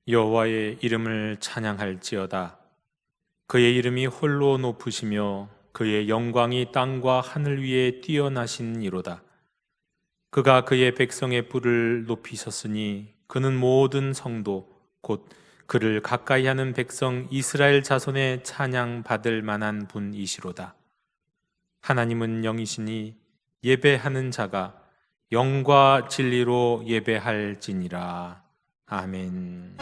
여호와의 이름을 찬양할지어다. 그의 이름이 홀로 높으시며 그의 영광이 땅과 하늘 위에 뛰어나시니로다. 그가 그의 백성의 뿔을 높이셨으니 그는 모든 성도 곧 그를 가까이 하는 백성 이스라엘 자손의 찬양 받을 만한 분이시로다. 하나님은 영이시니 예배하는 자가 영과 진리로 예배할지니라. 아멘.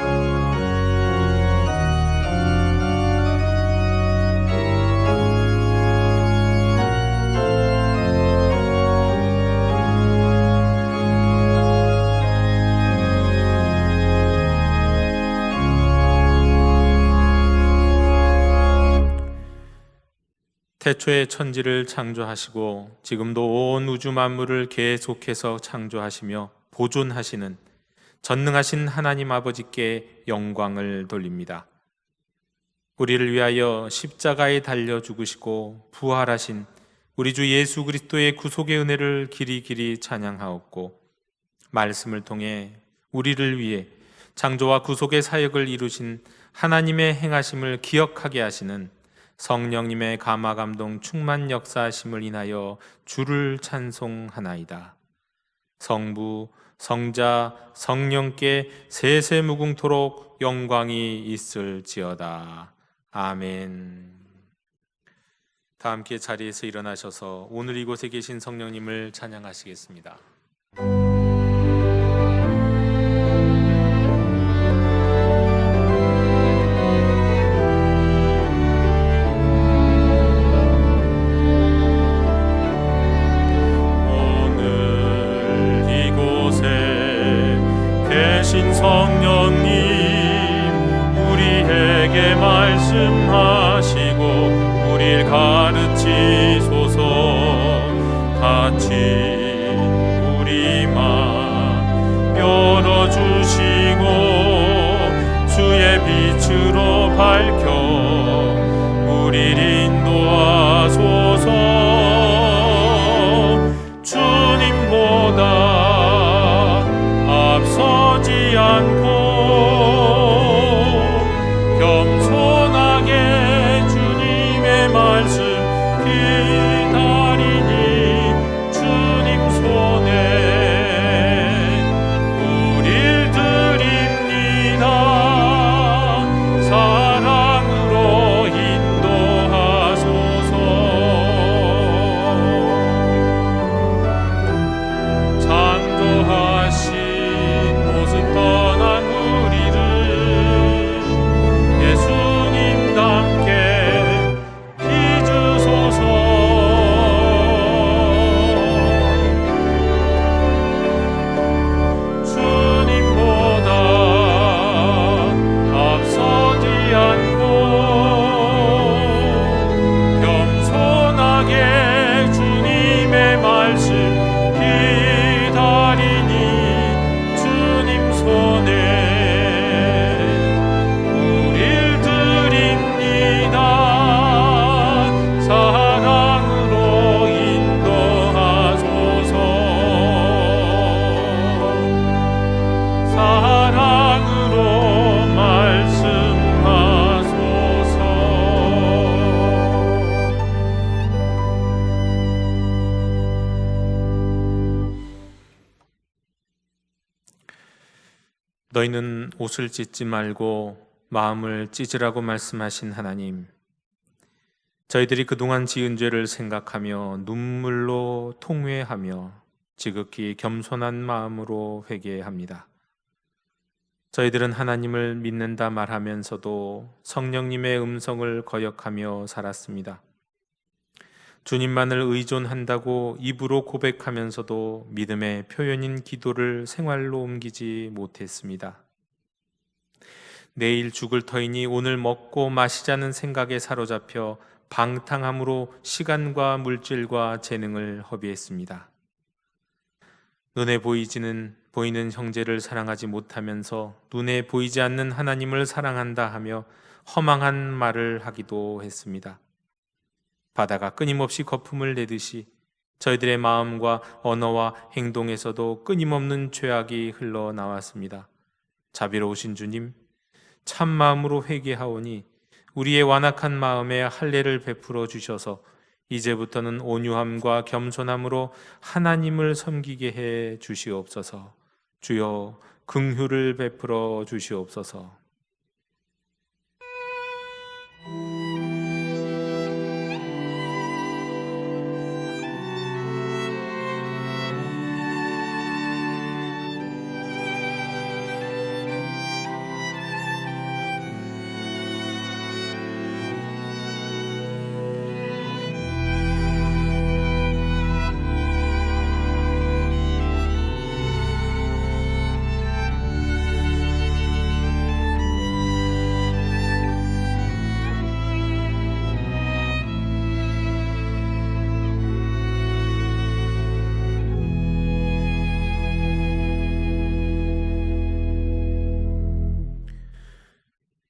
태초에 천지를 창조하시고 지금도 온 우주 만물을 계속해서 창조하시며 보존하시는 전능하신 하나님 아버지께 영광을 돌립니다. 우리를 위하여 십자가에 달려 죽으시고 부활하신 우리 주 예수 그리스도의 구속의 은혜를 길이 찬양하옵고, 말씀을 통해 우리를 위해 창조와 구속의 사역을 이루신 하나님의 행하심을 기억하게 하시는 성령님의 감화감동 충만 역사하심을 인하여 주를 찬송하나이다. 성부, 성자, 성령께 세세무궁토록 영광이 있을지어다. 아멘. 다 함께 자리에서 일어나셔서 오늘 이곳에 계신 성령님을 찬양하시겠습니다. 성령님, 우리에게 말씀하시고 우릴 가르치소서. 같이 우리 맘 열어주시고 주의 빛으로 밝혀 우릴 인도하소서. 주님보다 앞서지 않고 겸손하게 주님의 말씀 기다리니 주님 손에 우릴 드립니다. 사랑으로 인도하소서. 창조하신 너희는 옷을 찢지 말고 마음을 찢으라고 말씀하신 하나님, 저희들이 그동안 지은 죄를 생각하며 눈물로 통회하며 지극히 겸손한 마음으로 회개합니다. 저희들은 하나님을 믿는다 말하면서도 성령님의 음성을 거역하며 살았습니다. 주님만을 의존한다고 입으로 고백하면서도 믿음의 표현인 기도를 생활로 옮기지 못했습니다. 내일 죽을 터이니 오늘 먹고 마시자는 생각에 사로잡혀 방탕함으로 시간과 물질과 재능을 허비했습니다. 눈에 보이는 형제를 사랑하지 못하면서 눈에 보이지 않는 하나님을 사랑한다 하며 허망한 말을 하기도 했습니다. 바다가 끊임없이 거품을 내듯이 저희들의 마음과 언어와 행동에서도 끊임없는 죄악이 흘러나왔습니다. 자비로우신 주님, 참 마음으로 회개하오니 우리의 완악한 마음에 할례를 베풀어 주셔서 이제부터는 온유함과 겸손함으로 하나님을 섬기게 해 주시옵소서. 주여 긍휼을 베풀어 주시옵소서.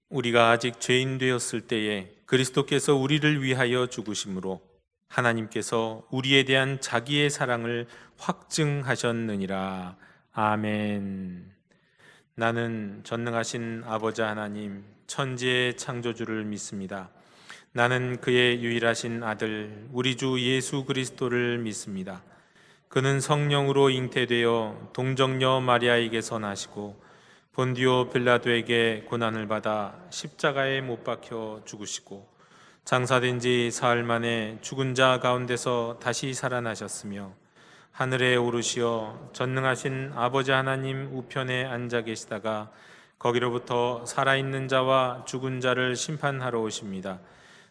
우리가 아직 죄인 되었을 때에 그리스도께서 우리를 위하여 죽으심으로 하나님께서 우리에 대한 자기의 사랑을 확증하셨느니라. 아멘. 나는 전능하신 아버지 하나님, 천지의 창조주를 믿습니다. 나는 그의 유일하신 아들 우리 주 예수 그리스도를 믿습니다. 그는 성령으로 잉태되어 동정녀 마리아에게서 나시고 본디오 빌라도에게 고난을 받아 십자가에 못 박혀 죽으시고 장사된 지 사흘 만에 죽은 자 가운데서 다시 살아나셨으며 하늘에 오르시어 전능하신 아버지 하나님 우편에 앉아 계시다가 거기로부터 살아있는 자와 죽은 자를 심판하러 오십니다.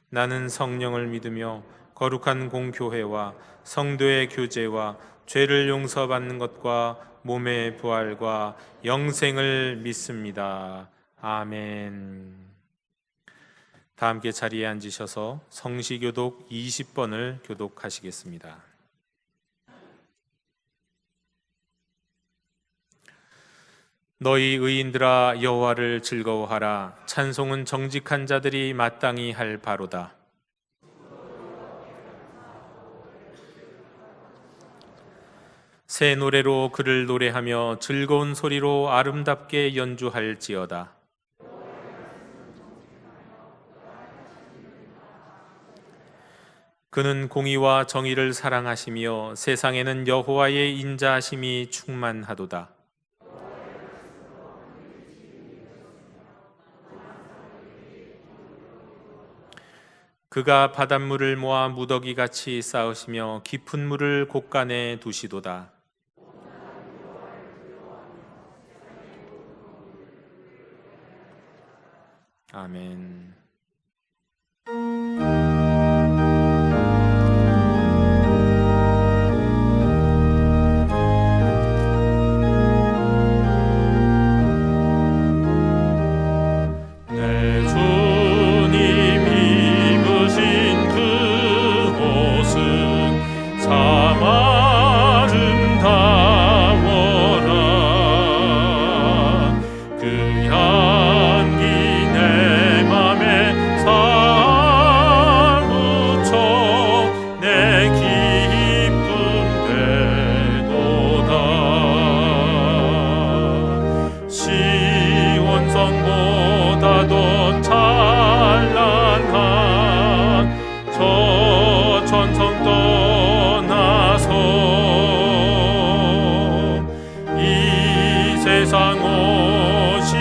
나는 성령을 믿으며 거룩한 공교회와 성도의 교제와 죄를 용서받는 것과 몸의 부활과 영생을 믿습니다. 아멘. 다 함께 자리에 앉으셔서 성시교독 20번을 교독하시겠습니다. 너희 의인들아 여호와를 즐거워하라. 찬송은 정직한 자들이 마땅히 할 바로다. 새 노래로 그를 노래하며 즐거운 소리로 아름답게 연주할지어다. 그는 공의와 정의를 사랑하시며 세상에는 여호와의 인자하심이 충만하도다. 그가 바닷물을 모아 무더기같이 쌓으시며 깊은 물을 곳간에 두시도다. 아멘. 내 주님 입으신 그곳은 참 아름다워라. 그 향기 내 맘에 사무쳐 내 기쁨 되도다. 시온성보다도 찬란한 저 천성 떠나서 이 세상 오신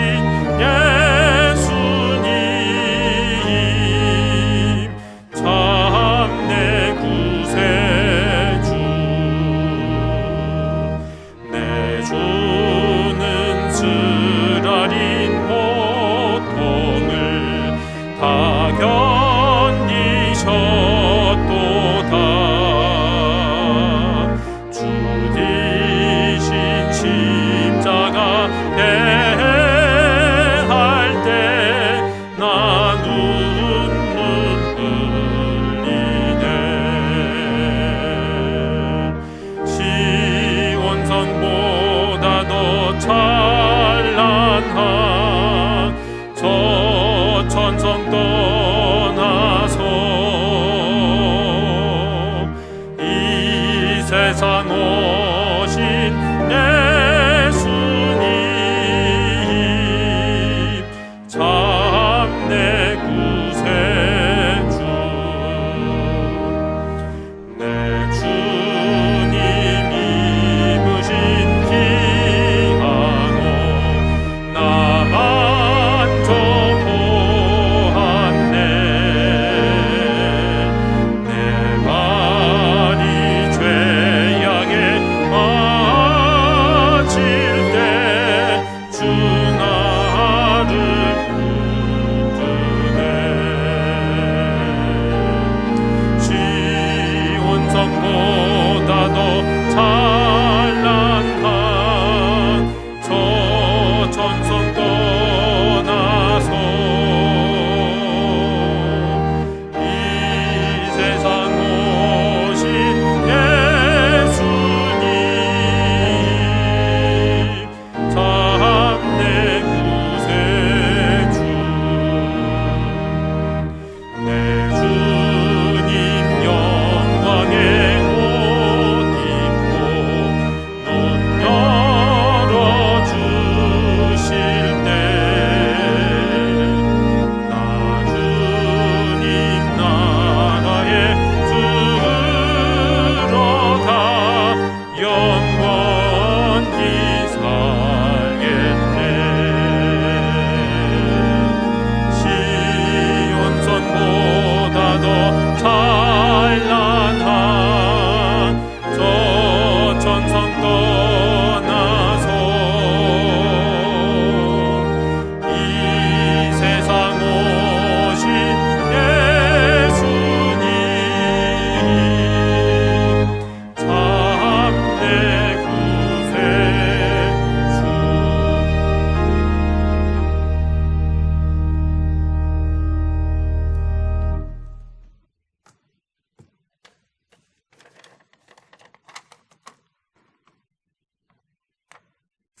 예수님 참 내 구세주. 내 주는 쓰라린 고통을 다 견디셨도다. 주 대신 십자가 대할 때 나 눈물 흘리네. 시온성보다도 찬란한 저 천성 떠나서 이 세상 오신 예수님 참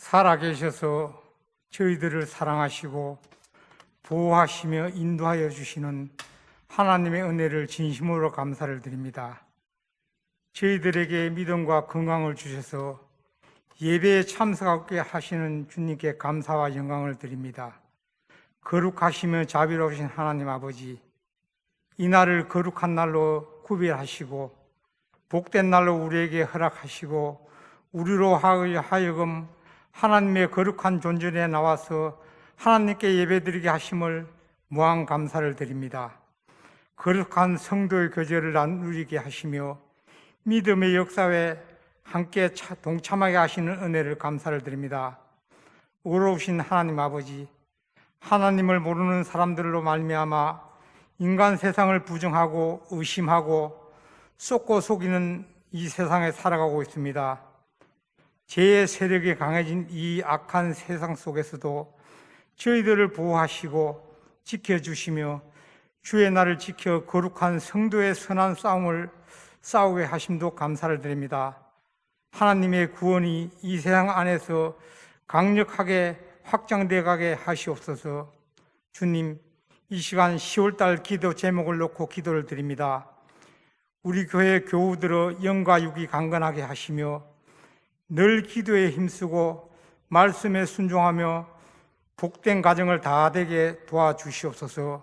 살아계셔서 저희들을 사랑하시고 보호하시며 인도하여 주시는 하나님의 은혜를 진심으로 감사를 드립니다. 저희들에게 믿음과 건강을 주셔서 예배에 참석하게 하시는 주님께 감사와 영광을 드립니다. 거룩하시며 자비로우신 하나님 아버지, 이 날을 거룩한 날로 구별하시고 복된 날로 우리에게 허락하시고 우리로 하여금 하나님의 거룩한 존전에 나와서 하나님께 예배드리게 하심을 무한 감사를 드립니다. 거룩한 성도의 교제를 누리게 하시며 믿음의 역사에 함께 동참하게 하시는 은혜를 감사를 드립니다. 의로우신 하나님 아버지, 하나님을 모르는 사람들로 말미암아 인간 세상을 부정하고 의심하고 쏟고 속이는 이 세상에 살아가고 있습니다. 죄의 세력이 강해진 이 악한 세상 속에서도 저희들을 보호하시고 지켜주시며 주의 날을 지켜 거룩한 성도의 선한 싸움을 싸우게 하심도 감사를 드립니다. 하나님의 구원이 이 세상 안에서 강력하게 확장되어 가게 하시옵소서. 주님, 이 시간 10월달 기도 제목을 놓고 기도를 드립니다. 우리 교회 교우들의 영과 육이 강건하게 하시며 늘 기도에 힘쓰고 말씀에 순종하며 복된 가정을 다 되게 도와주시옵소서.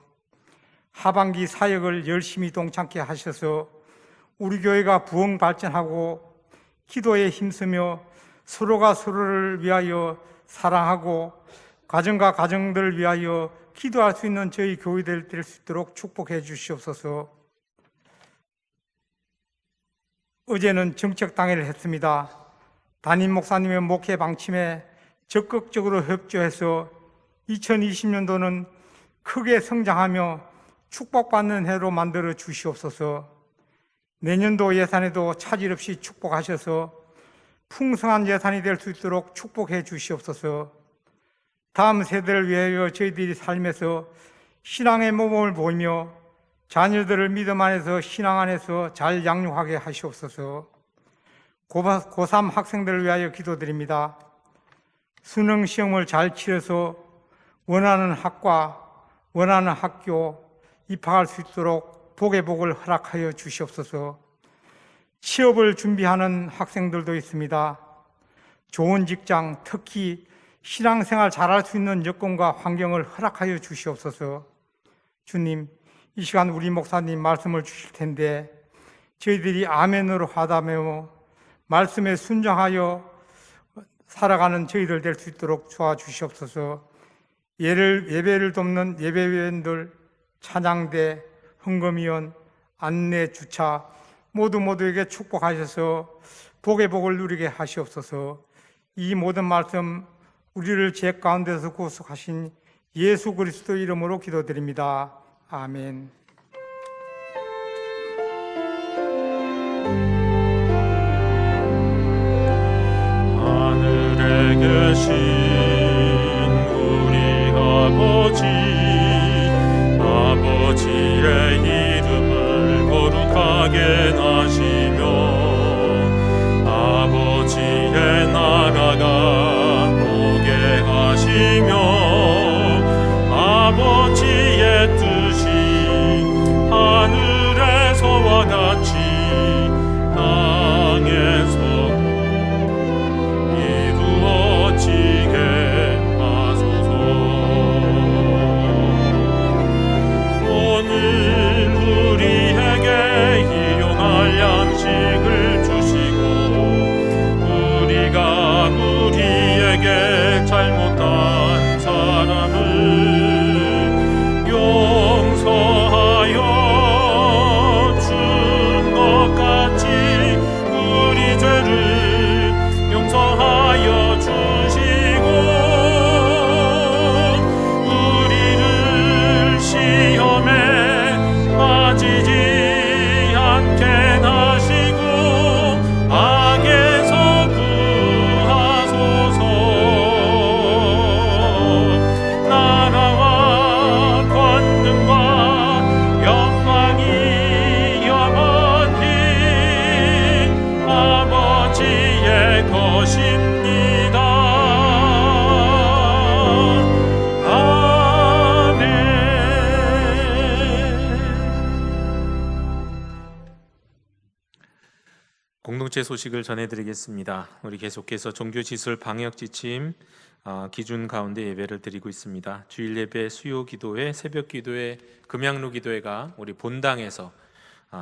하반기 사역을 열심히 동참케 하셔서 우리 교회가 부흥 발전하고 기도에 힘쓰며 서로가 서로를 위하여 사랑하고 가정과 가정들을 위하여 기도할 수 있는 저희 교회들 될 수 있도록 축복해 주시옵소서. 어제는 정책당회를 했습니다. 담임 목사님의 목회 방침에 적극적으로 협조해서 2020년도는 크게 성장하며 축복받는 해로 만들어 주시옵소서. 내년도 예산에도 차질 없이 축복하셔서 풍성한 예산이 될 수 있도록 축복해 주시옵소서. 다음 세대를 위하여 저희들이 삶에서 신앙의 모범을 보이며 자녀들을 믿음 안에서 신앙 안에서 잘 양육하게 하시옵소서. 고3 학생들을 위하여 기도드립니다. 수능 시험을 잘 치러서 원하는 학과, 원하는 학교 입학할 수 있도록 복의 복을 허락하여 주시옵소서. 취업을 준비하는 학생들도 있습니다. 좋은 직장, 특히 신앙생활 잘할 수 있는 여건과 환경을 허락하여 주시옵소서. 주님, 이 시간 우리 목사님 말씀을 주실 텐데 저희들이 아멘으로 하다며 말씀에 순종하여 살아가는 저희들 될 수 있도록 도와주시옵소서. 예배를 돕는 예배위원들, 찬양대, 헌금위원, 안내, 주차 모두에게 축복하셔서 복의 복을 누리게 하시옵소서. 이 모든 말씀 우리를 죄 가운데서 구속하신 예수 그리스도 이름으로 기도드립니다. 아멘. 하늘에 계신 우리 아버지의 이름을 거룩하게 하시며 아버지의 나라가 오게 하시며 아버지의 뜻이 하늘에서와 같이 땅에서도 이루어지게 하소서. 오늘 우리에게 일용할 양식을 주시고 공동체 소식을 전해드리겠습니다. 우리 계속해서 종교시설 방역 지침 기준 가운데 예배를 드리고 있습니다. 주일 예배, 수요 기도회, 새벽 기도회, 금양로 기도회가 우리 본당에서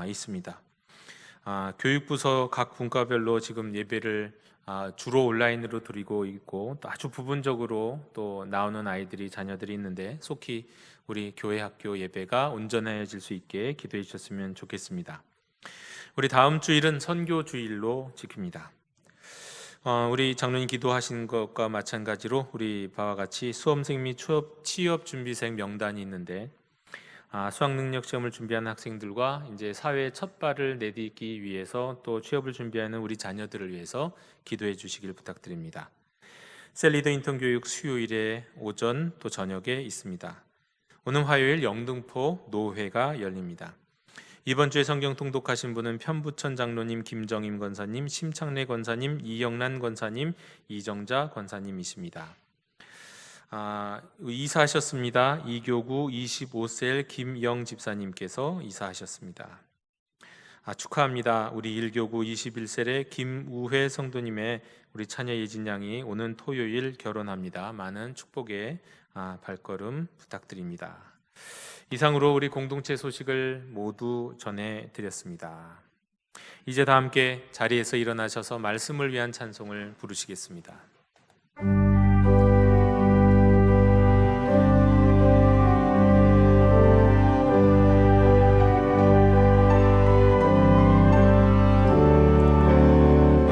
있습니다. 교육부서 각 분과별로 지금 예배를 주로 온라인으로 드리고 있고, 또 아주 부분적으로 또 나오는 아이들이, 자녀들이 있는데 속히 우리 교회 학교 예배가 온전해질 수 있게 기도해 주셨으면 좋겠습니다. 우리 다음 주일은 선교 주일로 지킵니다. 우리 장로님 기도하신 것과 마찬가지로 우리 바와 같이 수험생 및 취업 준비생 명단이 있는데, 수학 능력 시험을 준비하는 학생들과 이제 사회의 첫 발을 내딛기 위해서 또 취업을 준비하는 우리 자녀들을 위해서 기도해 주시길 부탁드립니다. 셀리더 인턴 교육 수요일에 오전 또 저녁에 있습니다. 오늘 화요일 영등포 노회가 열립니다. 이번 주에 성경 통독하신 분은 편부천 장로님, 김정임 권사님, 심창래 권사님, 이영란 권사님, 이정자 권사님이십니다. 이사하셨습니다. 이교구 25셀 김영 집사님께서 이사하셨습니다. 축하합니다. 우리 1교구 21셀의 김우회 성도님의 우리 차녀 예진 양이 오는 토요일 결혼합니다. 많은 축복의 발걸음 부탁드립니다. 이상으로 우리 공동체 소식을 모두 전해드렸습니다. 이제 다 함께 자리에서 일어나셔서 말씀을 위한 찬송을 부르시겠습니다.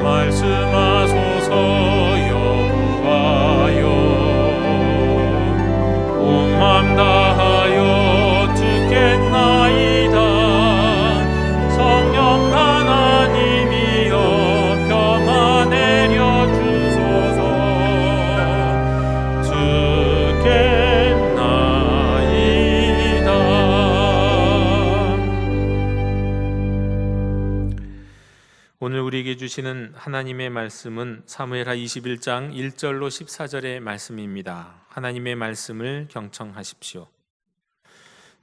말씀하소서 여호와여, 온 맘 다하여 듣겠나이다. 성령 하나님이여 평화 내려 주소서. 듣겠나이다. 오늘 우리에게 주시는 하나님의 말씀은 사무엘하 21장 1절로 14절의 말씀입니다. 하나님의 말씀을 경청하십시오.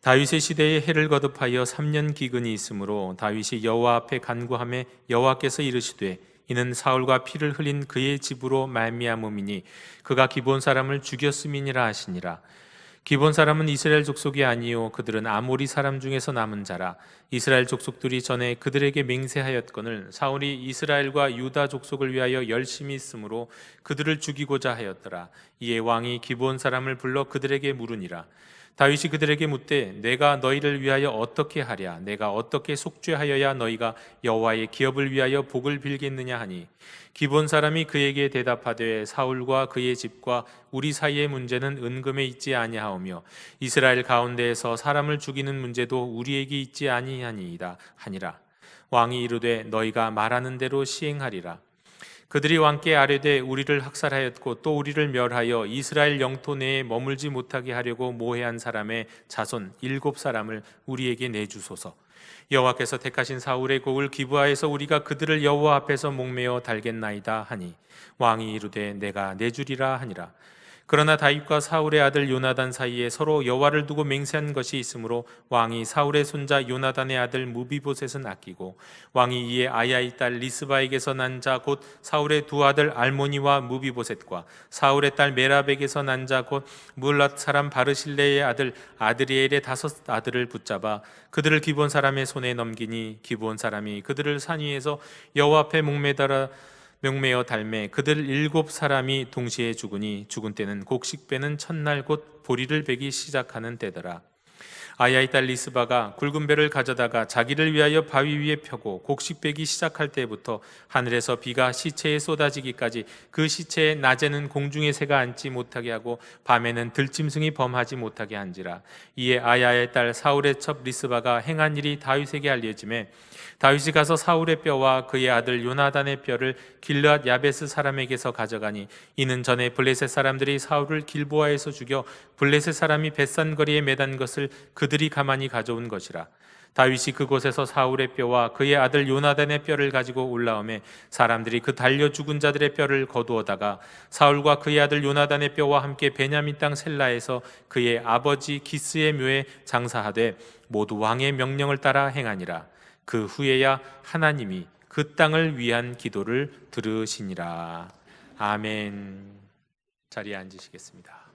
다윗의 시대에 해를 거듭하여 3년 기근이 있으므로 다윗이 여호와 앞에 간구하매 여호와께서 이르시되 이는 사울과 피를 흘린 그의 집으로 말미암음이니 그가 기본 사람을 죽였음이니라 하시니라. 기본 사람은 이스라엘 족속이 아니요 그들은 아모리 사람 중에서 남은 자라. 이스라엘 족속들이 전에 그들에게 맹세하였거늘 사울이 이스라엘과 유다 족속을 위하여 열심히 쓰므로 그들을 죽이고자 하였더라. 이에 왕이 기본 사람을 불러 그들에게 물으니라. 다윗이 그들에게 묻되 내가 너희를 위하여 어떻게 하랴? 내가 어떻게 속죄하여야 너희가 여호와의 기업을 위하여 복을 빌겠느냐 하니, 기본 사람이 그에게 대답하되 사울과 그의 집과 우리 사이의 문제는 은금에 있지 아니하오며 이스라엘 가운데에서 사람을 죽이는 문제도 우리에게 있지 아니하니이다 하니라. 왕이 이르되 너희가 말하는 대로 시행하리라. 그들이 왕께 아뢰되 우리를 학살하였고 또 우리를 멸하여 이스라엘 영토 내에 머물지 못하게 하려고 모해한 사람의 자손 7사람을 우리에게 내주소서. 여호와께서 택하신 사울의 곡을 기브아에서 우리가 그들을 여호와 앞에서 목매어 달겠나이다 하니, 왕이 이르되 내가 내주리라 하니라. 그러나 다윗과 사울의 아들 요나단 사이에 서로 여호와를 두고 맹세한 것이 있으므로 왕이 사울의 손자 요나단의 아들 무비보셋은 아끼고, 왕이 이에 아야의 딸 리스바에게서 난 자 곧 사울의 두 아들 알모니와 무비보셋과 사울의 딸 메랍에게서 난 자 곧 물랏 사람 바르실레의 아들 아드리엘의 5 아들을 붙잡아 그들을 기본 사람의 손에 넘기니, 기본 사람이 그들을 산 위에서 여호와 앞에 명매어 달매 그들 7사람이 동시에 죽으니, 죽은 때는 곡식 빼는 첫날 곧 보리를 베기 시작하는 때더라. 아야의 딸 리스바가 굵은 배를 가져다가 자기를 위하여 바위 위에 펴고 곡식 베기 시작할 때부터 하늘에서 비가 시체에 쏟아지기까지 그 시체에 낮에는 공중의 새가 앉지 못하게 하고 밤에는 들짐승이 범하지 못하게 한지라. 이에 아야의 딸 사울의 첩 리스바가 행한 일이 다윗에게 알려지매 다윗이 가서 사울의 뼈와 그의 아들 요나단의 뼈를 길르앗 야베스 사람에게서 가져가니, 이는 전에 블레셋 사람들이 사울을 길보아에서 죽여 블레셋 사람이 벳산거리에 매단 것을 그들이 가만히 가져온 것이라. 다윗이 그곳에서 사울의 뼈와 그의 아들 요나단의 뼈를 가지고 올라오매 사람들이 그 달려 죽은 자들의 뼈를 거두어다가 사울과 그의 아들 요나단의 뼈와 함께 베냐민 땅 셀라에서 그의 아버지 기스의 묘에 장사하되 모두 왕의 명령을 따라 행하니라. 그 후에야 하나님이 그 땅을 위한 기도를 들으시니라. 아멘. 자리에 앉으시겠습니다.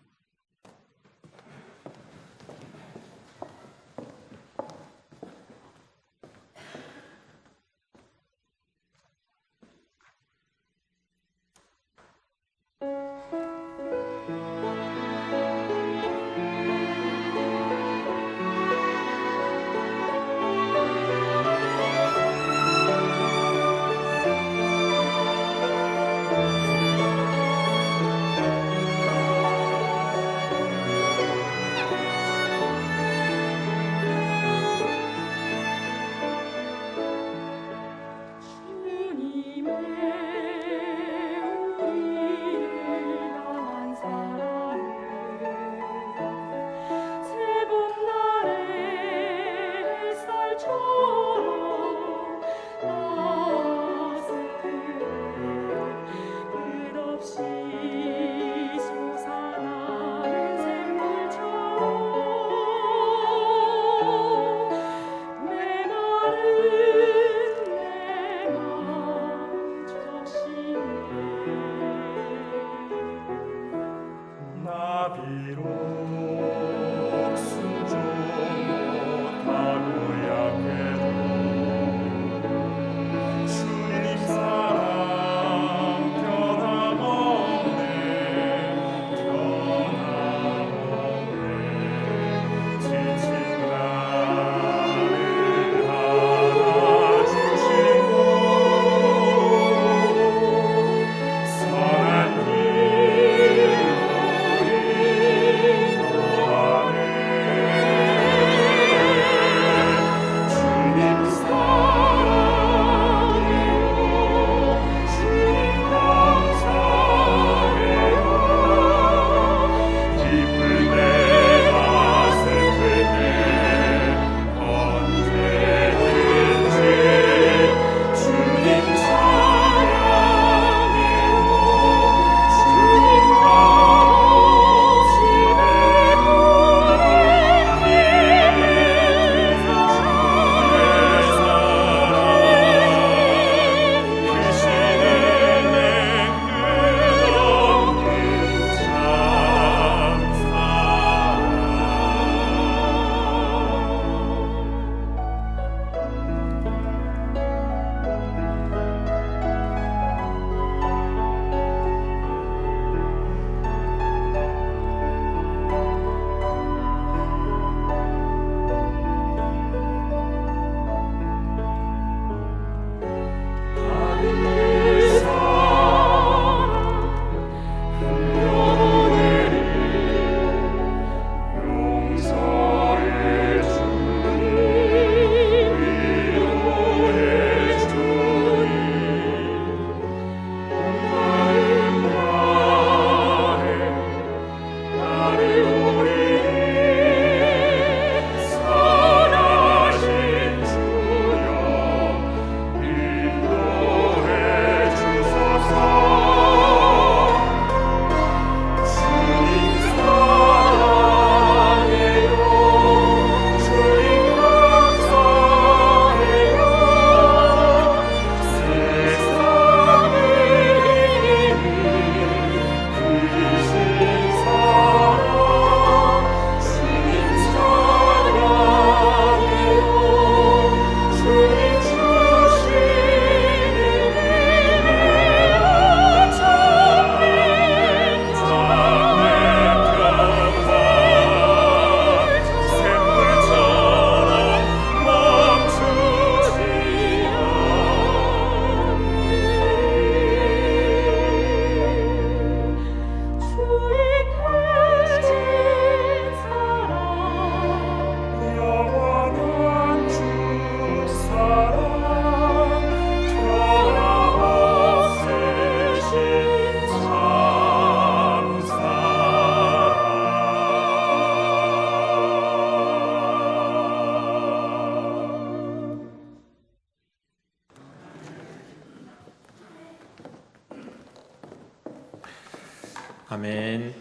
아멘.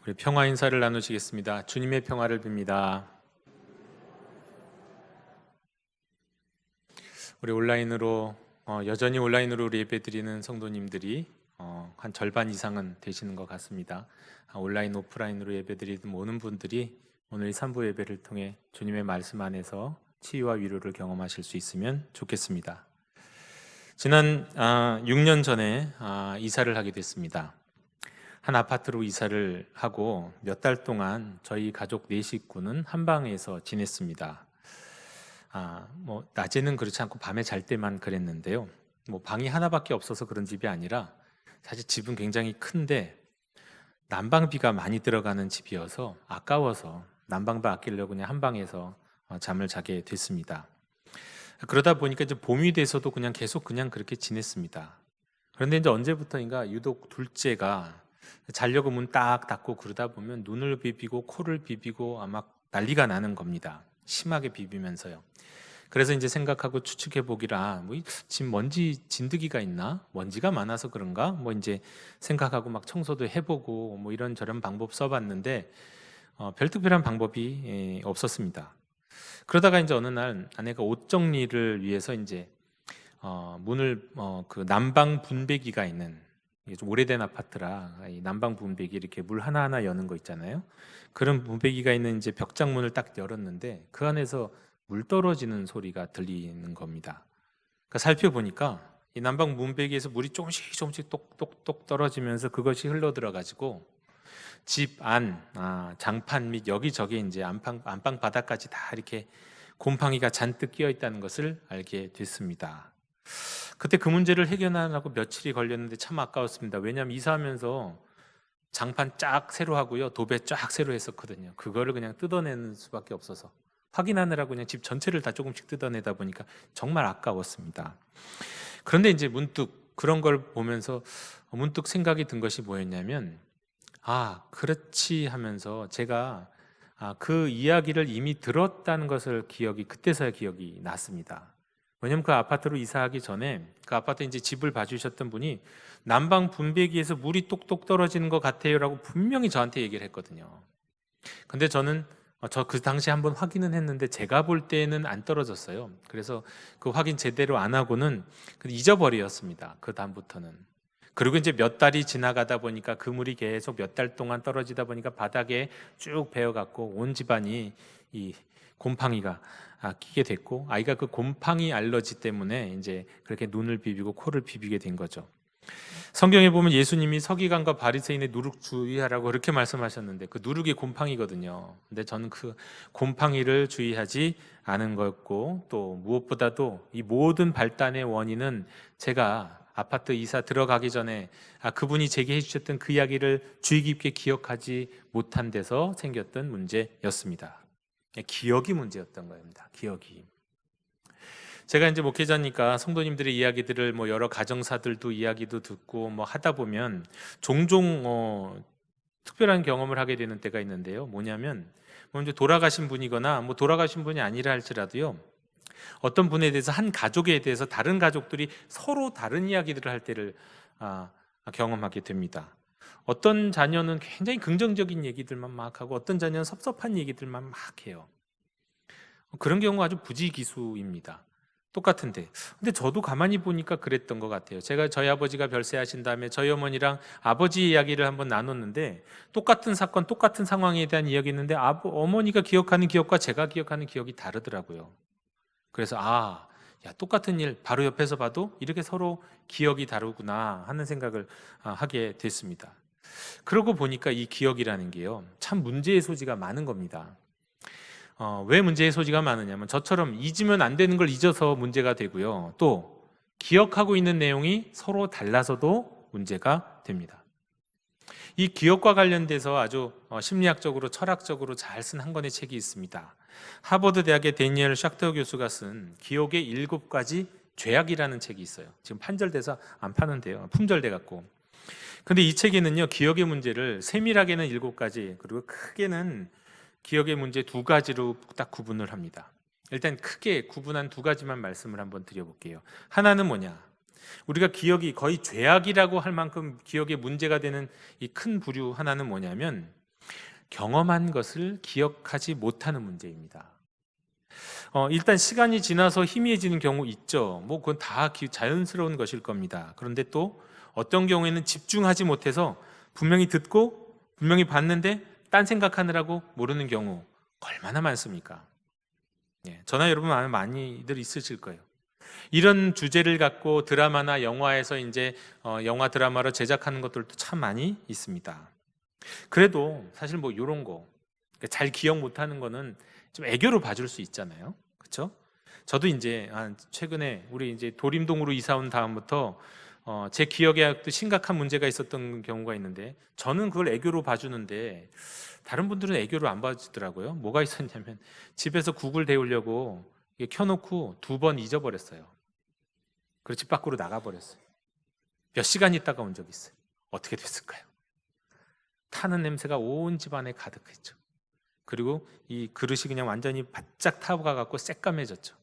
우리 평화 인사를 나누시겠습니다. 주님의 평화를 빕니다. 우리 온라인으로 여전히 온라인으로 우리 예배드리는 성도님들이 한 절반 이상은 되시는 것 같습니다. 온라인 오프라인으로 예배드리는 모든 분들이 오늘 이 3부 예배를 통해 주님의 말씀 안에서 치유와 위로를 경험하실 수 있으면 좋겠습니다. 지난 6년 전에 이사를 하게 됐습니다. 한 아파트로 이사를 하고 몇 달 동안 저희 가족 4식구는 한 방에서 지냈습니다. 낮에는 그렇지 않고 밤에 잘 때만 그랬는데요. 방이 하나밖에 없어서 그런 집이 아니라 사실 집은 굉장히 큰데 난방비가 많이 들어가는 집이어서 아까워서 난방비 아끼려고 그냥 한 방에서 잠을 자게 됐습니다. 그러다 보니까 이제 봄이 돼서도 그냥 계속 그렇게 지냈습니다. 그런데 이제 언제부터인가 유독 둘째가 자려고 문 딱 닫고 그러다 보면 눈을 비비고 코를 비비고 아마 난리가 나는 겁니다. 심하게 비비면서요. 그래서 이제 생각하고 추측해 보기라 집 먼지 진드기가 있나? 먼지가 많아서 그런가? 이제 생각하고 막 청소도 해보고 이런저런 방법 써봤는데 별 특별한 방법이 없었습니다. 그러다가 이제 어느 날 아내가 옷 정리를 위해서 이제 문을 그 난방 분배기가 있는, 이게 좀 오래된 아파트라 이 난방 분배기 이렇게 물 하나하나 여는 거 있잖아요. 그런 분배기가 있는 이제 벽장문을 딱 열었는데 그 안에서 물 떨어지는 소리가 들리는 겁니다. 그러니까 살펴보니까 이 난방 분배기에서 물이 조금씩 똑똑똑 떨어지면서 그것이 흘러 들어가지고 집 안, 장판 및 여기저기 이제 안방 바닥까지 다 이렇게 곰팡이가 잔뜩 끼어 있다는 것을 알게 됐습니다. 그때 그 문제를 해결하려고 며칠이 걸렸는데 참 아까웠습니다. 왜냐하면 이사하면서 장판 쫙 새로 하고요, 도배 쫙 새로 했었거든요. 그거를 그냥 뜯어내는 수밖에 없어서 확인하느라고 그냥 집 전체를 다 조금씩 뜯어내다 보니까 정말 아까웠습니다. 그런데 이제 문득 그런 걸 보면서 문득 생각이 든 것이 뭐였냐면, 그렇지 하면서 제가 그 이야기를 이미 들었다는 것을 그때서야 기억이 났습니다. 왜냐면 그 아파트로 이사하기 전에 그 아파트 이제 집을 봐주셨던 분이 난방 분배기에서 물이 똑똑 떨어지는 것 같아요라고 분명히 저한테 얘기를 했거든요. 근데 저는 그 당시에 한번 확인은 했는데 제가 볼 때는 안 떨어졌어요. 그래서 그 확인 제대로 안 하고는 잊어버렸습니다. 그 다음부터는. 그리고 이제 몇 달이 지나가다 보니까 그 물이 계속 몇 달 동안 떨어지다 보니까 바닥에 쭉 배어갖고 온 집안이 이 곰팡이가 끼게 됐고, 아이가 그 곰팡이 알러지 때문에 이제 그렇게 눈을 비비고 코를 비비게 된 거죠. 성경에 보면 예수님이 서기관과 바리새인의 누룩 주의하라고 그렇게 말씀하셨는데 그 누룩이 곰팡이거든요. 근데 저는 그 곰팡이를 주의하지 않은 거였고, 또 무엇보다도 이 모든 발단의 원인은 제가 아파트 이사 들어가기 전에 그분이 제게 해주셨던 그 이야기를 주의 깊게 기억하지 못한 데서 생겼던 문제였습니다. 기억이 문제였던 겁니다. 기억이. 제가 이제 목회자니까 성도님들의 이야기들을 여러 가정사들도 이야기도 듣고 하다 보면 종종 특별한 경험을 하게 되는 때가 있는데요. 뭐냐면 이제 돌아가신 분이거나 돌아가신 분이 아니라 할지라도요, 어떤 분에 대해서 한 가족에 대해서 다른 가족들이 서로 다른 이야기들을 할 때를 경험하게 됩니다. 어떤 자녀는 굉장히 긍정적인 얘기들만 막 하고 어떤 자녀는 섭섭한 얘기들만 막 해요. 그런 경우가 아주 부지기수입니다. 똑같은데. 근데 저도 가만히 보니까 그랬던 것 같아요. 제가 저희 아버지가 별세하신 다음에 저희 어머니랑 아버지 이야기를 한번 나눴는데 똑같은 사건, 똑같은 상황에 대한 이야기였는데 어머니가 기억하는 기억과 제가 기억하는 기억이 다르더라고요. 그래서 똑같은 일 바로 옆에서 봐도 이렇게 서로 기억이 다르구나 하는 생각을 하게 됐습니다. 그러고 보니까 이 기억이라는 게요, 참 문제의 소지가 많은 겁니다. 왜 문제의 소지가 많으냐면 저처럼 잊으면 안 되는 걸 잊어서 문제가 되고요, 또 기억하고 있는 내용이 서로 달라서도 문제가 됩니다. 이 기억과 관련돼서 아주 심리학적으로 철학적으로 잘 쓴 한 권의 책이 있습니다. 하버드 대학의 데니엘 샥터 교수가 쓴 기억의 7가지 죄악이라는 책이 있어요. 지금 판절돼서 안 파는데요, 품절돼 갖고. 근데 이 책에는요, 기억의 문제를 세밀하게는 7가지, 그리고 크게는 기억의 문제 2가지로 딱 구분을 합니다. 일단 크게 구분한 2가지만 말씀을 한번 드려볼게요. 하나는 뭐냐? 우리가 기억이 거의 죄악이라고 할 만큼 기억에 문제가 되는 이 큰 부류 하나는 뭐냐면 경험한 것을 기억하지 못하는 문제입니다. 일단 시간이 지나서 희미해지는 경우 있죠. 뭐 그건 다 자연스러운 것일 겁니다. 그런데 또 어떤 경우에는 집중하지 못해서 분명히 듣고 분명히 봤는데 딴 생각하느라고 모르는 경우 얼마나 많습니까? 저나 여러분 아마 많이들 있으실 거예요. 이런 주제를 갖고 드라마나 영화에서 이제 영화 드라마로 제작하는 것들도 참 많이 있습니다. 그래도 사실 뭐 이런 거 잘 기억 못하는 거는 좀 애교로 봐줄 수 있잖아요. 그렇죠? 저도 이제 최근에 우리 이제 도림동으로 이사 온 다음부터 제 기억에 또 심각한 문제가 있었던 경우가 있는데 저는 그걸 애교로 봐주는데 다른 분들은 애교로 안 봐주더라고요. 뭐가 있었냐면 집에서 국을 데우려고 켜놓고 2번 잊어버렸어요. 그리고 집 밖으로 나가버렸어요. 몇 시간 있다가 온 적이 있어요. 어떻게 됐을까요? 타는 냄새가 온 집안에 가득했죠. 그리고 이 그릇이 그냥 완전히 바짝 타가갖고 새까매졌죠.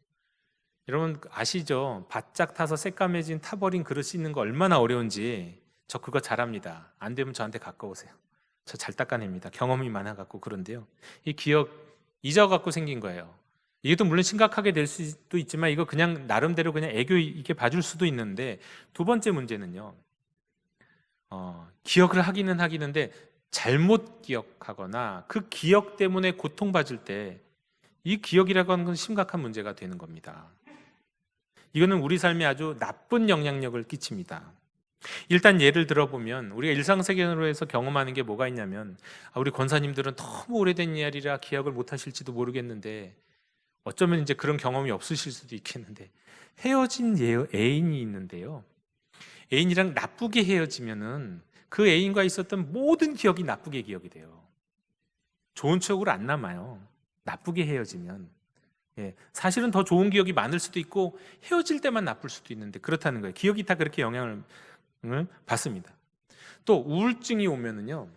여러분 아시죠? 바짝 타서 새까매진 타버린 그릇이 있는 거 얼마나 어려운지. 저 그거 잘합니다. 안 되면 저한테 가까우세요. 저 잘 닦아냅니다. 경험이 많아갖고. 그런데요, 이 기억 잊어갖고 생긴 거예요. 이게 또 물론 심각하게 될 수도 있지만 이거 그냥 나름대로 그냥 애교 있게 봐줄 수도 있는데, 두 번째 문제는요, 기억을 하기는 하기는데 잘못 기억하거나 그 기억 때문에 고통받을 때 이 기억이라고 하는 건 심각한 문제가 되는 겁니다. 이거는 우리 삶에 아주 나쁜 영향력을 끼칩니다. 일단 예를 들어보면 우리가 일상생활에서 경험하는 게 뭐가 있냐면, 우리 권사님들은 너무 오래된 이야기라 기억을 못 하실지도 모르겠는데 어쩌면 이제 그런 경험이 없으실 수도 있겠는데, 헤어진 애인이 있는데요, 애인이랑 나쁘게 헤어지면은 그 애인과 있었던 모든 기억이 나쁘게 기억이 돼요. 좋은 추억으로 안 남아요. 나쁘게 헤어지면. 사실은 더 좋은 기억이 많을 수도 있고 헤어질 때만 나쁠 수도 있는데 그렇다는 거예요. 기억이 다 그렇게 영향을 받습니다. 또 우울증이 오면은요,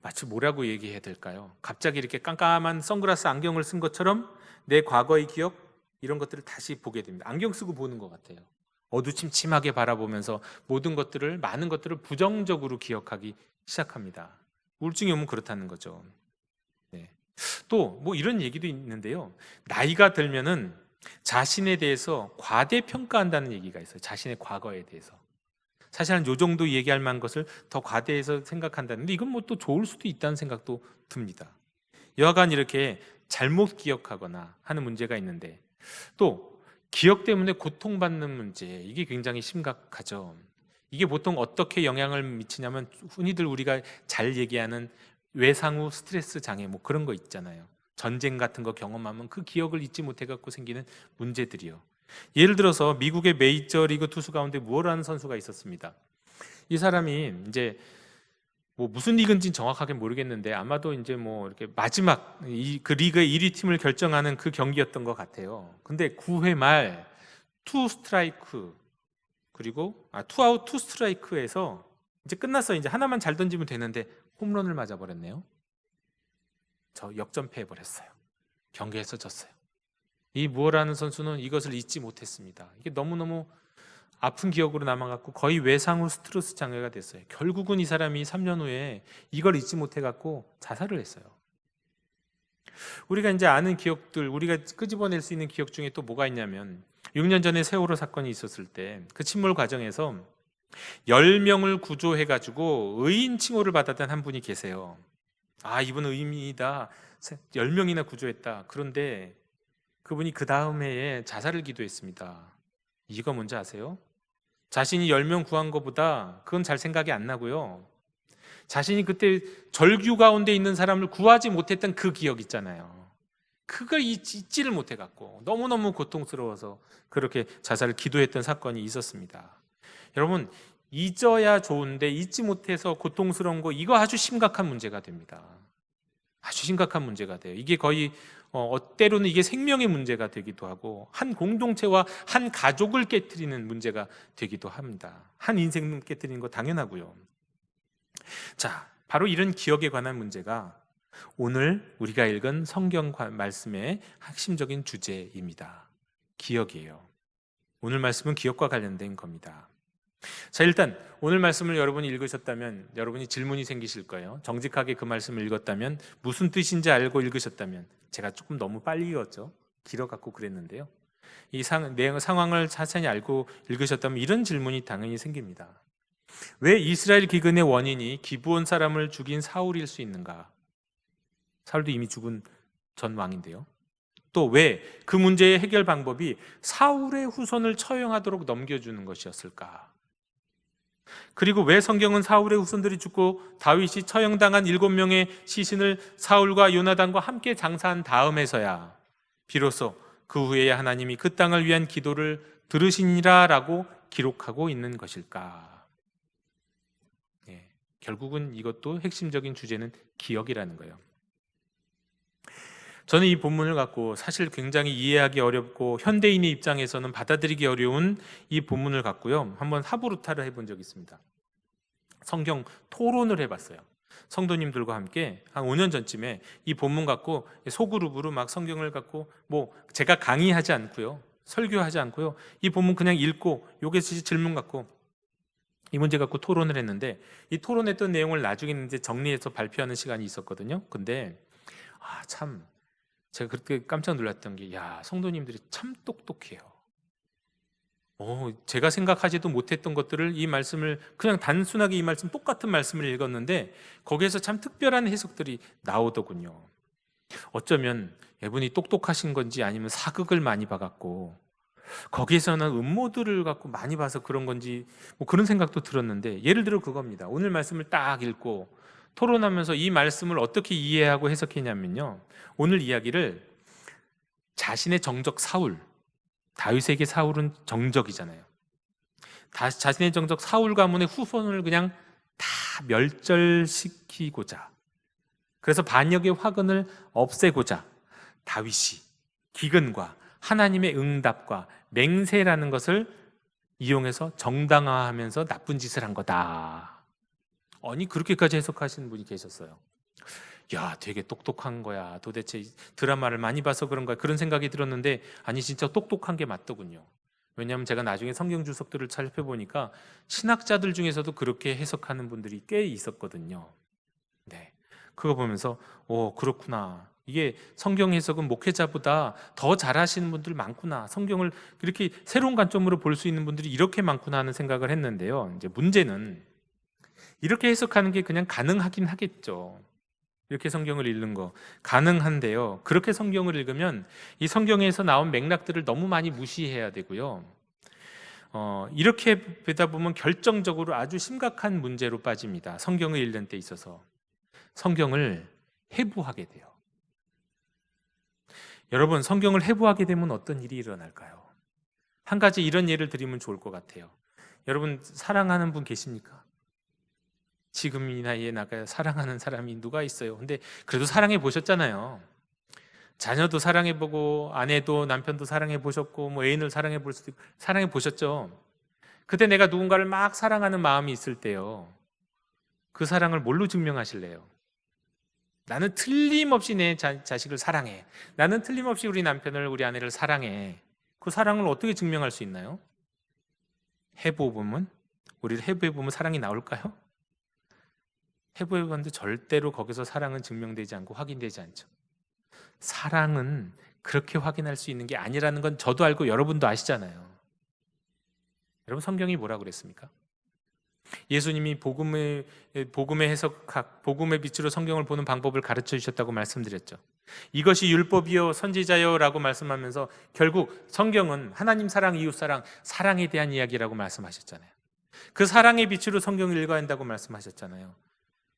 마치 뭐라고 얘기해야 될까요? 갑자기 이렇게 깜깜한 선글라스 안경을 쓴 것처럼 내 과거의 기억, 이런 것들을 다시 보게 됩니다. 안경 쓰고 보는 것 같아요. 어두침침하게 바라보면서 모든 것들을, 많은 것들을 부정적으로 기억하기 시작합니다. 우울증이 오면 그렇다는 거죠. 또 뭐 이런 얘기도 있는데요, 나이가 들면은 자신에 대해서 과대평가한다는 얘기가 있어요. 자신의 과거에 대해서. 사실 한 요 정도 얘기할 만한 것을 더 과대해서 생각한다는데, 이건 뭐 또 좋을 수도 있다는 생각도 듭니다. 여하간 이렇게 잘못 기억하거나 하는 문제가 있는데, 또 기억 때문에 고통받는 문제, 이게 굉장히 심각하죠. 이게 보통 어떻게 영향을 미치냐면, 흔히들 우리가 잘 얘기하는 외상후 스트레스 장애, 뭐 그런 거 있잖아요. 전쟁 같은 거 경험하면 그 기억을 잊지 못해 갖고 생기는 문제들이요. 예를 들어서 미국의 메이저리그 투수 가운데 무어라는 선수가 있었습니다. 이 사람이 이제 뭐 무슨 리그인지는 정확하게 모르겠는데 아마도 이제 뭐 이렇게 마지막 그 리그의 1위 팀을 결정하는 그 경기였던 것 같아요. 근데 9회 말 투 스트라이크, 그리고 투아웃 투 스트라이크에서 이제 끝났어요. 이제 하나만 잘 던지면 되는데 홈런을 맞아버렸네요. 저 역전패해버렸어요. 경기에서 졌어요. 이 무어라는 선수는 이것을 잊지 못했습니다. 이게 너무너무 아픈 기억으로 남아갖고 거의 외상후 스트레스 장애가 됐어요. 결국은 이 사람이 3년 후에 이걸 잊지 못해갖고 자살을 했어요. 우리가 이제 아는 기억들, 우리가 끄집어낼 수 있는 기억 중에 또 뭐가 있냐면, 6년 전에 세월호 사건이 있었을 때 그 침몰 과정에서 10명을 구조해가지고 의인 칭호를 받았던 한 분이 계세요. 이분은 의인이다, 10명이나 구조했다. 그런데 그분이 그 다음 해에 자살을 기도했습니다. 이유가 뭔지 아세요? 자신이 10명 구한 것보다 그건 잘 생각이 안 나고요, 자신이 그때 절규 가운데 있는 사람을 구하지 못했던 그 기억 있잖아요. 그걸 잊지를 못해갖고 너무너무 고통스러워서 그렇게 자살을 기도했던 사건이 있었습니다. 여러분, 잊어야 좋은데 잊지 못해서 고통스러운 거, 이거 아주 심각한 문제가 됩니다. 아주 심각한 문제가 돼요. 이게 거의 때로는 이게 생명의 문제가 되기도 하고, 한 공동체와 한 가족을 깨트리는 문제가 되기도 합니다. 한 인생을 깨트리는 거 당연하고요. 자, 바로 이런 기억에 관한 문제가 오늘 우리가 읽은 성경 말씀의 핵심적인 주제입니다. 기억이에요. 오늘 말씀은 기억과 관련된 겁니다. 자, 일단 오늘 말씀을 여러분이 읽으셨다면 여러분이 질문이 생기실 거예요. 정직하게 그 말씀을 읽었다면, 무슨 뜻인지 알고 읽으셨다면, 제가 조금 너무 빨리 읽었죠? 길어갖고 그랬는데요. 이 상황을 자세히 알고 읽으셨다면 이런 질문이 당연히 생깁니다. 왜 이스라엘 기근의 원인이 기브온 사람을 죽인 사울일 수 있는가? 사울도 이미 죽은 전 왕인데요. 또 왜 그 문제의 해결 방법이 사울의 후손을 처형하도록 넘겨주는 것이었을까? 그리고 왜 성경은 사울의 후손들이 죽고 다윗이 처형당한 7명의 시신을 사울과 요나단과 함께 장사한 다음에서야 비로소 그 후에 하나님이 그 땅을 위한 기도를 들으시니라 라고 기록하고 있는 것일까? 결국은 이것도 핵심적인 주제는 기억이라는 거예요. 저는 이 본문을 갖고 사실 굉장히 이해하기 어렵고 현대인의 입장에서는 받아들이기 어려운 이 본문을 갖고요, 한번 하부루타를 해본 적이 있습니다. 성경 토론을 해봤어요. 성도님들과 함께 한 5년 전쯤에 이 본문 갖고 소그룹으로 막 성경을 갖고 제가 강의하지 않고요, 설교하지 않고요, 이 본문 그냥 읽고 여기서 질문 갖고 이 문제 갖고 토론을 했는데, 이 토론했던 내용을 나중에 이제 정리해서 발표하는 시간이 있었거든요. 근데 참 제가 그렇게 깜짝 놀랐던 게, 성도님들이 참 똑똑해요. 제가 생각하지도 못했던 것들을, 이 말씀을 그냥 단순하게 이 말씀 똑같은 말씀을 읽었는데 거기에서 참 특별한 해석들이 나오더군요. 어쩌면 이분이 똑똑하신 건지 아니면 사극을 많이 봐갖고 거기에서는 음모들을 갖고 많이 봐서 그런 건지 그런 생각도 들었는데, 예를 들어 그겁니다. 오늘 말씀을 딱 읽고 토론하면서 이 말씀을 어떻게 이해하고 해석했냐면요, 오늘 이야기를 자신의 정적 사울, 다윗에게 사울은 정적이잖아요. 자신의 정적 사울 가문의 후손을 그냥 다 멸절시키고자, 그래서 반역의 화근을 없애고자 다윗이 기근과 하나님의 응답과 맹세라는 것을 이용해서 정당화하면서 나쁜 짓을 한 거다. 아니, 그렇게까지 해석하시는 분이 계셨어요. 되게 똑똑한 거야. 도대체 드라마를 많이 봐서 그런 거야. 그런 생각이 들었는데, 아니, 진짜 똑똑한 게 맞더군요. 왜냐하면 제가 나중에 성경 주석들을 살펴보니까 신학자들 중에서도 그렇게 해석하는 분들이 꽤 있었거든요. 그거 보면서 그렇구나. 이게 성경 해석은 목회자보다 더 잘하시는 분들 많구나. 성경을 이렇게 새로운 관점으로 볼 수 있는 분들이 이렇게 많구나 하는 생각을 했는데요. 이제 문제는 이렇게 해석하는 게 그냥 가능하긴 하겠죠. 이렇게 성경을 읽는 거 가능한데요, 그렇게 성경을 읽으면 이 성경에서 나온 맥락들을 너무 많이 무시해야 되고요. 이렇게 되다 보면 결정적으로 아주 심각한 문제로 빠집니다. 성경을 읽는 데 있어서 성경을 해부하게 돼요. 여러분, 성경을 해부하게 되면 어떤 일이 일어날까요? 한 가지 이런 예를 드리면 좋을 것 같아요. 여러분, 사랑하는 분 계십니까? 지금 이 나이에 나가 사랑하는 사람이 누가 있어요? 근데 그래도 사랑해 보셨잖아요. 자녀도 사랑해 보고, 아내도 남편도 사랑해 보셨고, 애인을 사랑해 볼 수도 있고, 사랑해 보셨죠? 그때 내가 누군가를 막 사랑하는 마음이 있을 때요, 그 사랑을 뭘로 증명하실래요? 나는 틀림없이 내 자식을 사랑해. 나는 틀림없이 우리 남편을, 우리 아내를 사랑해. 그 사랑을 어떻게 증명할 수 있나요? 해보면, 우리를 해부해보면 사랑이 나올까요? 해부해봤는데 절대로 거기서 사랑은 증명되지 않고 확인되지 않죠. 사랑은 그렇게 확인할 수 있는 게 아니라는 건 저도 알고 여러분도 아시잖아요. 여러분, 성경이 뭐라고 그랬습니까? 예수님이 복음의 해석학, 복음의 빛으로 성경을 보는 방법을 가르쳐 주셨다고 말씀드렸죠. 이것이 율법이요 선지자요 라고 말씀하면서 결국 성경은 하나님 사랑, 이웃 사랑, 사랑에 대한 이야기라고 말씀하셨잖아요. 그 사랑의 빛으로 성경을 읽어야 한다고 말씀하셨잖아요.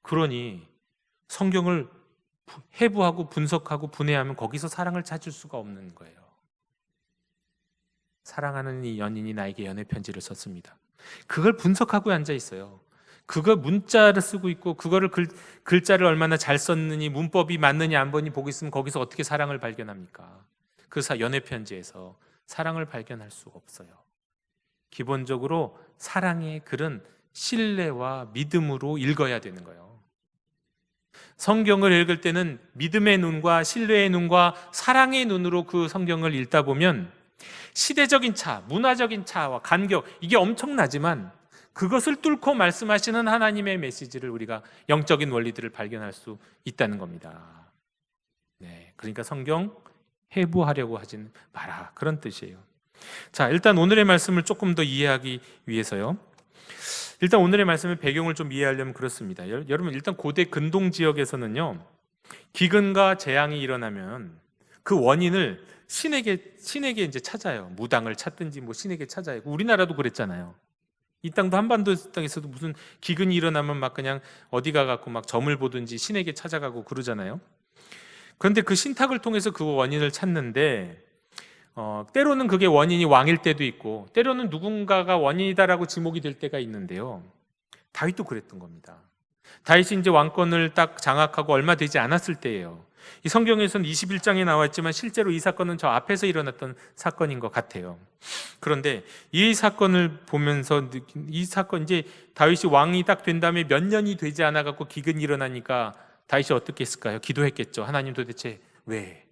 그러니 성경을 해부하고 분석하고 분해하면 거기서 사랑을 찾을 수가 없는 거예요. 사랑하는 이 연인이 나에게 연애 편지를 썼습니다. 그걸 분석하고 앉아 있어요. 그걸 문자를 쓰고 있고, 그거를 글자를 얼마나 잘 썼느니, 문법이 맞느냐 안 맞느냐 보고 있으면 거기서 어떻게 사랑을 발견합니까? 그 연애 편지에서 사랑을 발견할 수가 없어요. 기본적으로 사랑의 글은 신뢰와 믿음으로 읽어야 되는 거예요. 성경을 읽을 때는 믿음의 눈과 신뢰의 눈과 사랑의 눈으로 그 성경을 읽다 보면 시대적인 차, 문화적인 차와 간격, 이게 엄청나지만 그것을 뚫고 말씀하시는 하나님의 메시지를, 우리가 영적인 원리들을 발견할 수 있다는 겁니다. 그러니까 성경 해부하려고 하지는 마라, 그런 뜻이에요. 자, 일단 오늘의 말씀을 조금 더 이해하기 위해서요, 일단 오늘의 말씀의 배경을 좀 이해하려면 그렇습니다. 여러분, 일단 고대 근동 지역에서는요, 기근과 재앙이 일어나면 그 원인을 신에게 이제 찾아요. 무당을 찾든지 뭐 신에게 찾아요. 우리나라도 그랬잖아요. 이 땅도 한반도 땅에서도 무슨 기근이 일어나면 막 그냥 어디 가갖고 막 점을 보든지 신에게 찾아가고 그러잖아요. 그런데 그 신탁을 통해서 그 원인을 찾는데 때로는 그게 원인이 왕일 때도 있고 때로는 누군가가 원인이다라고 지목이 될 때가 있는데요. 다윗도 그랬던 겁니다. 다윗이 이제 왕권을 딱 장악하고 얼마 되지 않았을 때예요. 이 성경에서는 21장에 나와 있지만 실제로 이 사건은 저 앞에서 일어났던 사건인 것 같아요. 그런데 이 사건을 보면서 이 사건, 이제 다윗이 왕이 딱 된 다음에 몇 년이 되지 않아 갖고 기근이 일어나니까 다윗이 어떻게 했을까요? 기도했겠죠. 하나님, 도대체 왜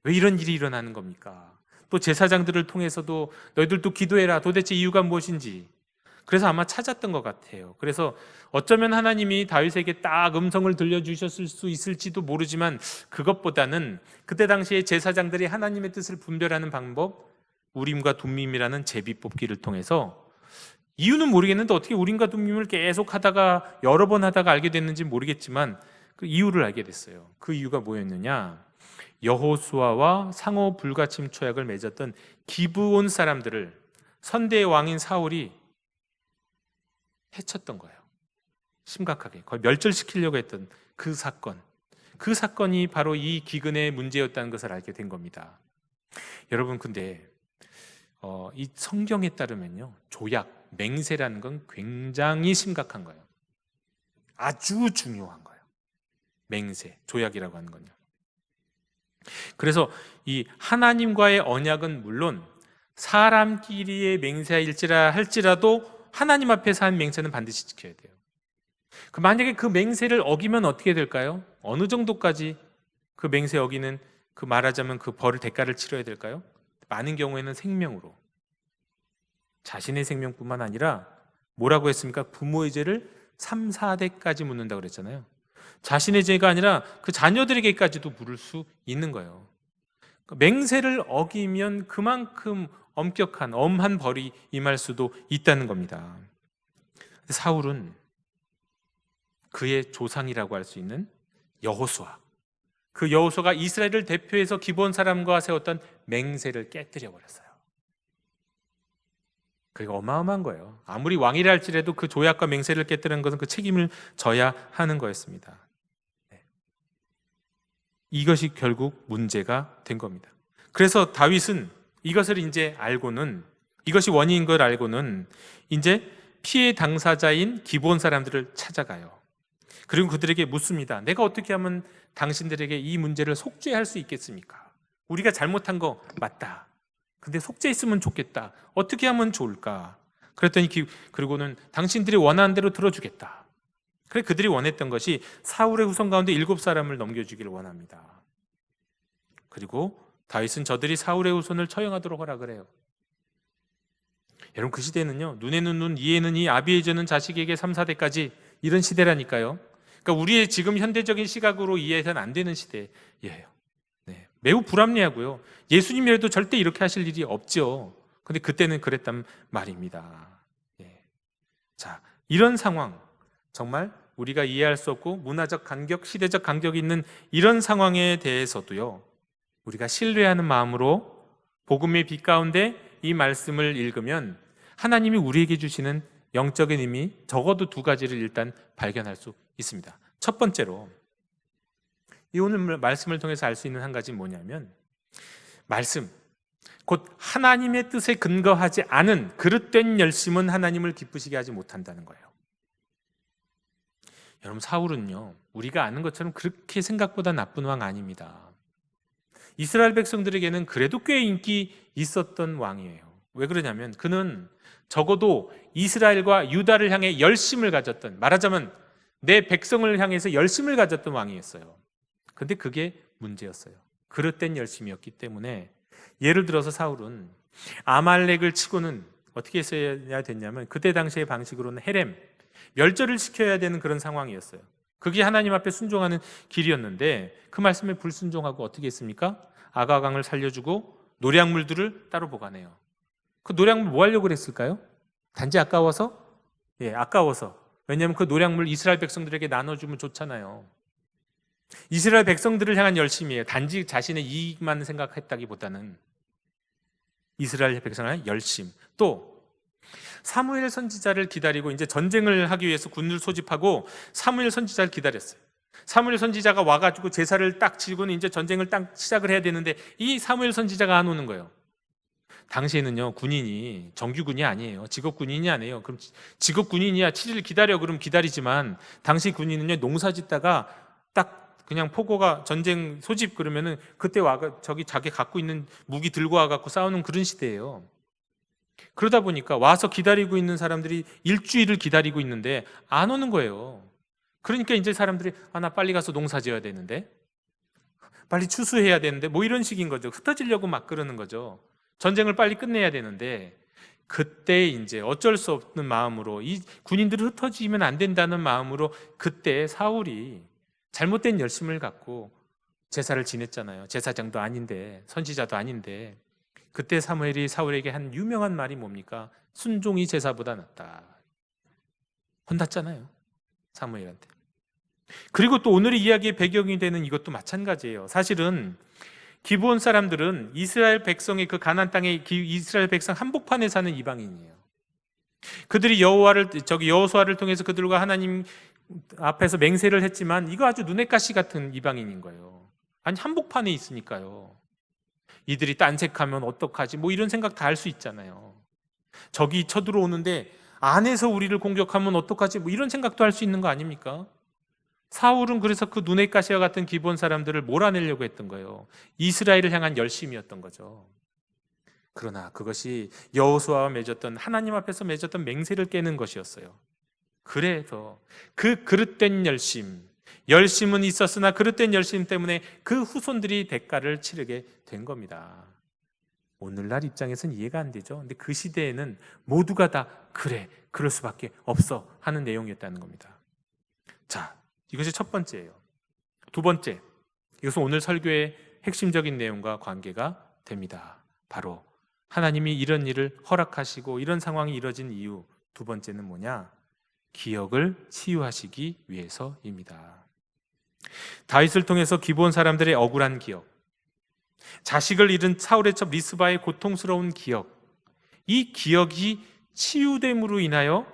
이런 일이 일어나는 겁니까? 또 제사장들을 통해서도 너희들도 기도해라, 도대체 이유가 무엇인지. 그래서 아마 찾았던 것 같아요. 그래서 어쩌면 하나님이 다윗에게 딱 음성을 들려주셨을 수 있을지도 모르지만, 그것보다는 그때 당시에 제사장들이 하나님의 뜻을 분별하는 방법, 우림과 둠밈이라는 제비 뽑기를 통해서, 이유는 모르겠는데 어떻게 우림과 둠밈을 계속 하다가 여러 번 하다가 알게 됐는지 모르겠지만 그 이유를 알게 됐어요. 그 이유가 뭐였느냐, 여호수아와 상호 불가침 초약을 맺었던 기브온 사람들을 선대의 왕인 사울이 해쳤던 거예요. 심각하게 거의 멸절시키려고 했던 그 사건이 바로 이 기근의 문제였다는 것을 알게 된 겁니다. 여러분, 근데 이 성경에 따르면요, 조약, 맹세라는 건 굉장히 심각한 거예요. 아주 중요한 거예요. 맹세, 조약이라고 하는 건요. 그래서 이 하나님과의 언약은 물론 사람끼리의 맹세일지라 할지라도 하나님 앞에서 한 맹세는 반드시 지켜야 돼요. 만약에 그 맹세를 어기면 어떻게 될까요? 어느 정도까지 그 맹세 어기는, 그 말하자면 그 벌을, 대가를 치러야 될까요? 많은 경우에는 생명으로, 자신의 생명뿐만 아니라 뭐라고 했습니까? 부모의 죄를 3, 4대까지 묻는다고 그랬잖아요. 자신의 죄가 아니라 그 자녀들에게까지도 물을 수 있는 거예요. 맹세를 어기면 그만큼 엄격한, 엄한 벌이 임할 수도 있다는 겁니다. 사울은 그의 조상이라고 할 수 있는 여호수아, 그 여호수아가 이스라엘을 대표해서 기브온 사람과 세웠던 맹세를 깨뜨려 버렸어요. 그게 어마어마한 거예요. 아무리 왕이라 할지라도 그 조약과 맹세를 깨뜨리는 것은 그 책임을 져야 하는 거였습니다. 이것이 결국 문제가 된 겁니다. 그래서 다윗은 이것을 이제 알고는, 이것이 원인인 걸 알고는 이제 피해 당사자인 기브온 사람들을 찾아가요. 그리고 그들에게 묻습니다. 내가 어떻게 하면 당신들에게 이 문제를 속죄할 수 있겠습니까? 우리가 잘못한 거 맞다. 근데 속죄했으면 좋겠다. 어떻게 하면 좋을까? 그랬더니 그리고는 당신들이 원하는 대로 들어주겠다. 그래, 그들이 원했던 것이 사울의 후손 가운데 7사람을 넘겨주기를 원합니다. 그리고 다윗은 저들이 사울의 후손을 처형하도록 허락을 해요. 여러분, 그 시대는요, 눈에는 눈, 이에는 이, 아비에저는 자식에게 3, 4대까지, 이런 시대라니까요. 그러니까 우리의 지금 현대적인 시각으로 이해해서는 안 되는 시대예요. 매우 불합리하고요. 예수님이라도 절대 이렇게 하실 일이 없죠. 근데 그때는 그랬단 말입니다. 자, 이런 상황, 정말 우리가 이해할 수 없고 문화적 간격, 시대적 간격이 있는 이런 상황에 대해서도요, 우리가 신뢰하는 마음으로 복음의 빛 가운데 이 말씀을 읽으면 하나님이 우리에게 주시는 영적인 의미, 적어도 2가지를 일단 발견할 수 있습니다. 첫 번째로, 이 오늘 말씀을 통해서 알 수 있는 한 가지는 뭐냐면, 말씀, 곧 하나님의 뜻에 근거하지 않은 그릇된 열심은 하나님을 기쁘시게 하지 못한다는 거예요. 여러분, 사울은요, 우리가 아는 것처럼 그렇게 생각보다 나쁜 왕 아닙니다. 이스라엘 백성들에게는 그래도 꽤 인기 있었던 왕이에요. 왜 그러냐면 그는 적어도 이스라엘과 유다를 향해 열심을 가졌던, 말하자면 내 백성을 향해서 열심을 가졌던 왕이었어요. 근데 그게 문제였어요. 그릇된 열심이었기 때문에, 예를 들어서 사울은 아말렉을 치고는 어떻게 했어야 됐냐면, 그때 당시의 방식으로는 헤렘, 멸절을 시켜야 되는 그런 상황이었어요. 그게 하나님 앞에 순종하는 길이었는데 그 말씀에 불순종하고 어떻게 했습니까? 아가강을 살려주고 노량물들을 따로 보관해요. 그 노량물 뭐 하려고 그랬을까요? 단지 아까워서? 예, 아까워서. 왜냐하면 그 노량물 이스라엘 백성들에게 나눠주면 좋잖아요. 이스라엘 백성들을 향한 열심이에요. 단지 자신의 이익만 생각했다기보다는 이스라엘 백성을 향한 열심. 또 사무엘 선지자를 기다리고 이제 전쟁을 하기 위해서 군을 소집하고 사무엘 선지자를 기다렸어요. 사무엘 선지자가 와가지고 제사를 딱 지고는 이제 전쟁을 딱 시작을 해야 되는데 이 사무엘 선지자가 안 오는 거예요. 당시에는요, 군인이 정규군이 아니에요. 직업군인이 아니에요. 그럼 직업군인이야 7일 기다려 그럼 기다리지만 당시 군인은요, 농사 짓다가 딱 그냥 포고가 전쟁 소집 그러면은 그때 와가 저기 자기 갖고 있는 무기 들고 와갖고 싸우는 그런 시대예요. 그러다 보니까 와서 기다리고 있는 사람들이 일주일을 기다리고 있는데 안 오는 거예요. 그러니까 이제 사람들이 나 빨리 가서 농사 지어야 되는데, 빨리 추수해야 되는데, 뭐 이런 식인 거죠. 흩어지려고 막 그러는 거죠. 전쟁을 빨리 끝내야 되는데, 그때 이제 어쩔 수 없는 마음으로 이 군인들이 흩어지면 안 된다는 마음으로 그때 사울이 잘못된 열심을 갖고 제사를 지냈잖아요. 제사장도 아닌데, 선지자도 아닌데, 그때 사무엘이 사울에게 한 유명한 말이 뭡니까? 순종이 제사보다 낫다. 혼났잖아요, 사무엘한테. 그리고 또 오늘의 이야기의 배경이 되는 이것도 마찬가지예요. 사실은 기브온 사람들은 이스라엘 백성의 그 가나안 땅의 이스라엘 백성 한복판에 사는 이방인이에요. 그들이 여호수아를 통해서 그들과 하나님 앞에서 맹세를 했지만 이거 아주 눈엣 가시 같은 이방인인 거예요. 아니, 한복판에 있으니까요. 이들이 딴색하면 어떡하지? 뭐 이런 생각 다 할 수 있잖아요. 적이 쳐들어오는데 안에서 우리를 공격하면 어떡하지? 뭐 이런 생각도 할 수 있는 거 아닙니까? 사울은 그래서 그 눈엣 가시와 같은 기본 사람들을 몰아내려고 했던 거예요. 이스라엘을 향한 열심이었던 거죠. 그러나 그것이 여호수아와 맺었던, 하나님 앞에서 맺었던 맹세를 깨는 것이었어요. 그래서 그 그릇된 열심은 있었으나 그릇된 열심 때문에 그 후손들이 대가를 치르게 된 겁니다. 오늘날 입장에서는 이해가 안 되죠. 근데 그 시대에는 모두가 다 그래, 그럴 수밖에 없어 하는 내용이었다는 겁니다. 자, 이것이 첫 번째예요. 두 번째, 이것은 오늘 설교의 핵심적인 내용과 관계가 됩니다. 바로 하나님이 이런 일을 허락하시고 이런 상황이 이뤄진 이유, 두 번째는 뭐냐? 기억을 치유하시기 위해서입니다. 다윗을 통해서 기브온 사람들의 억울한 기억, 자식을 잃은 사울의 첩 리스바의 고통스러운 기억, 이 기억이 치유됨으로 인하여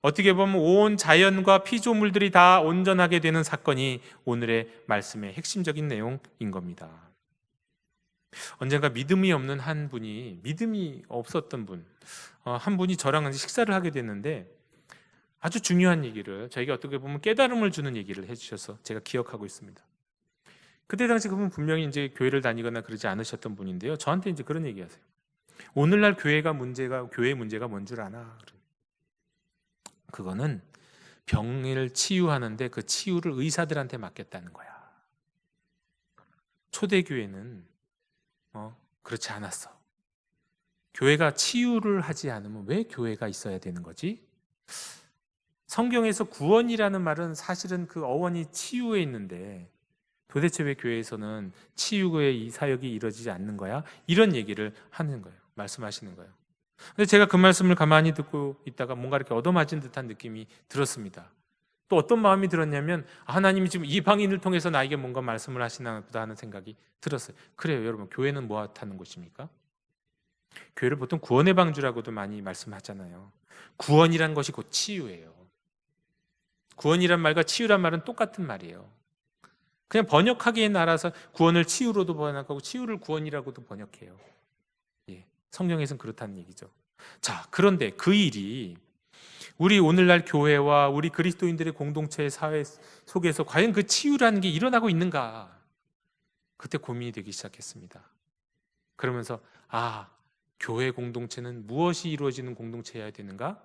어떻게 보면 온 자연과 피조물들이 다 온전하게 되는 사건이 오늘의 말씀의 핵심적인 내용인 겁니다. 언젠가 믿음이 없는 한 분이, 믿음이 없었던 분, 한 분이 저랑 식사를 하게 됐는데 아주 중요한 얘기를, 저에게 어떻게 보면 깨달음을 주는 얘기를 해주셔서 제가 기억하고 있습니다. 그때 당시 그분 분명히 이제 교회를 다니거나 그러지 않으셨던 분인데요. 저한테 이제 그런 얘기하세요. 오늘날 교회의 문제가 뭔 줄 아나? 그거는 병을 치유하는데 그 치유를 의사들한테 맡겼다는 거야. 초대교회는 그렇지 않았어. 교회가 치유를 하지 않으면 왜 교회가 있어야 되는 거지? 성경에서 구원이라는 말은 사실은 그 어원이 치유에 있는데 도대체 왜 교회에서는 치유의 이 사역이 이루어지지 않는 거야? 이런 얘기를 하는 거예요. 말씀하시는 거예요. 근데 제가 그 말씀을 가만히 듣고 있다가 뭔가 이렇게 얻어맞은 듯한 느낌이 들었습니다. 또 어떤 마음이 들었냐면 하나님이 지금 이방인을 통해서 나에게 뭔가 말씀을 하시나 보다 하는 생각이 들었어요. 그래요, 여러분. 교회는 뭐 하는 곳입니까? 교회를 보통 구원의 방주라고도 많이 말씀하잖아요. 구원이란 것이 곧 치유예요. 구원이란 말과 치유란 말은 똑같은 말이에요. 그냥 번역하기에 따라서 구원을 치유로도 번역하고 치유를 구원이라고도 번역해요. 성경에서는 그렇다는 얘기죠. 자, 그런데 그 일이 우리 오늘날 교회와 우리 그리스도인들의 공동체의 사회 속에서 과연 그 치유라는 게 일어나고 있는가? 그때 고민이 되기 시작했습니다. 그러면서 교회 공동체는 무엇이 이루어지는 공동체여야 되는가?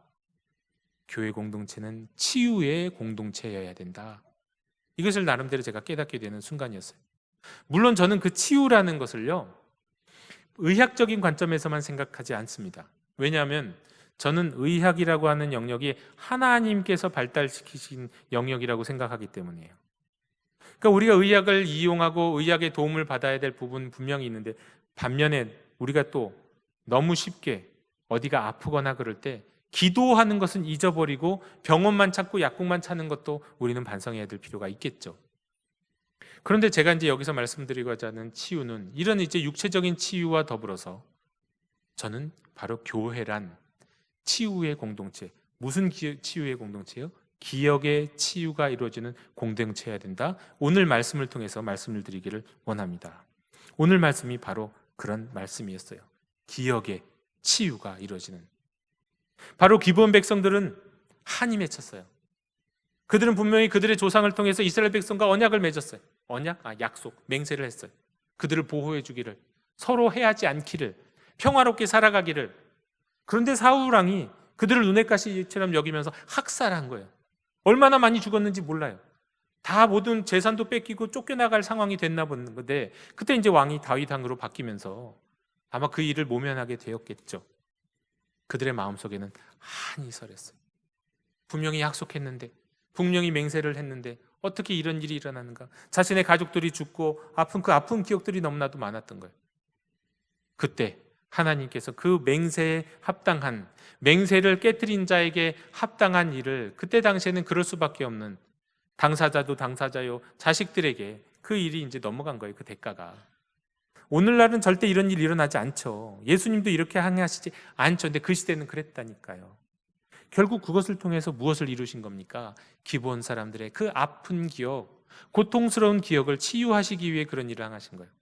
교회 공동체는 치유의 공동체여야 된다. 이것을 나름대로 제가 깨닫게 되는 순간이었어요. 물론 저는 그 치유라는 것을요, 의학적인 관점에서만 생각하지 않습니다. 왜냐하면 저는 의학이라고 하는 영역이 하나님께서 발달시키신 영역이라고 생각하기 때문이에요. 그러니까 우리가 의학을 이용하고 의학의 도움을 받아야 될 부분 분명히 있는데, 반면에 우리가 또 너무 쉽게 어디가 아프거나 그럴 때 기도하는 것은 잊어버리고 병원만 찾고 약국만 찾는 것도 우리는 반성해야 될 필요가 있겠죠. 그런데 제가 이제 여기서 말씀드리고자 하는 치유는 이런 이제 육체적인 치유와 더불어서 저는 바로 교회란 치유의 공동체, 무슨 치유의 공동체요? 기억의 치유가 이루어지는 공동체여야 된다. 오늘 말씀을 통해서 말씀을 드리기를 원합니다. 오늘 말씀이 바로 그런 말씀이었어요. 기억의 치유가 이루어지는. 바로 기브온 백성들은 한이 맺혔어요. 그들은 분명히 그들의 조상을 통해서 이스라엘 백성과 언약을 맺었어요. 언약? 약속, 맹세를 했어요. 그들을 보호해 주기를, 서로 해하지 않기를, 평화롭게 살아가기를. 그런데 사울 왕이 그들을 눈엣 가시처럼 여기면서 학살한 거예요. 얼마나 많이 죽었는지 몰라요. 다 모든 재산도 뺏기고 쫓겨나갈 상황이 됐나 본데, 그때 이제 왕이 다윗 왕으로 바뀌면서 아마 그 일을 모면하게 되었겠죠. 그들의 마음속에는 한이 설했어요. 분명히 약속했는데, 분명히 맹세를 했는데 어떻게 이런 일이 일어나는가? 자신의 가족들이 죽고 그 아픈 기억들이 너무나도 많았던 거예요. 그때 하나님께서 그 맹세에 합당한, 맹세를 깨뜨린 자에게 합당한 일을, 그때 당시에는 그럴 수밖에 없는 당사자도 당사자요, 자식들에게 그 일이 이제 넘어간 거예요. 그 대가가. 오늘날은 절대 이런 일이 일어나지 않죠. 예수님도 이렇게 항해하시지 않죠. 근데 그 시대는 그랬다니까요. 결국 그것을 통해서 무엇을 이루신 겁니까? 기브온 사람들의 그 아픈 기억, 고통스러운 기억을 치유하시기 위해 그런 일을 하신 거예요.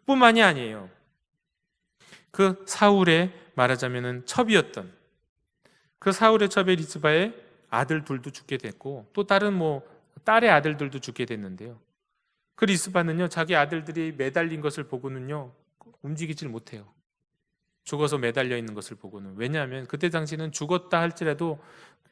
뿐만이 아니에요. 그 사울의 말하자면은 첩이었던 그 사울의 첩의 리스바의 아들 둘도 죽게 됐고, 또 다른 딸의 아들들도 죽게 됐는데요. 그 리스바는요, 자기 아들들이 매달린 것을 보고는요, 움직이질 못해요. 죽어서 매달려 있는 것을 보고는. 왜냐하면 그때 당시는 죽었다 할지라도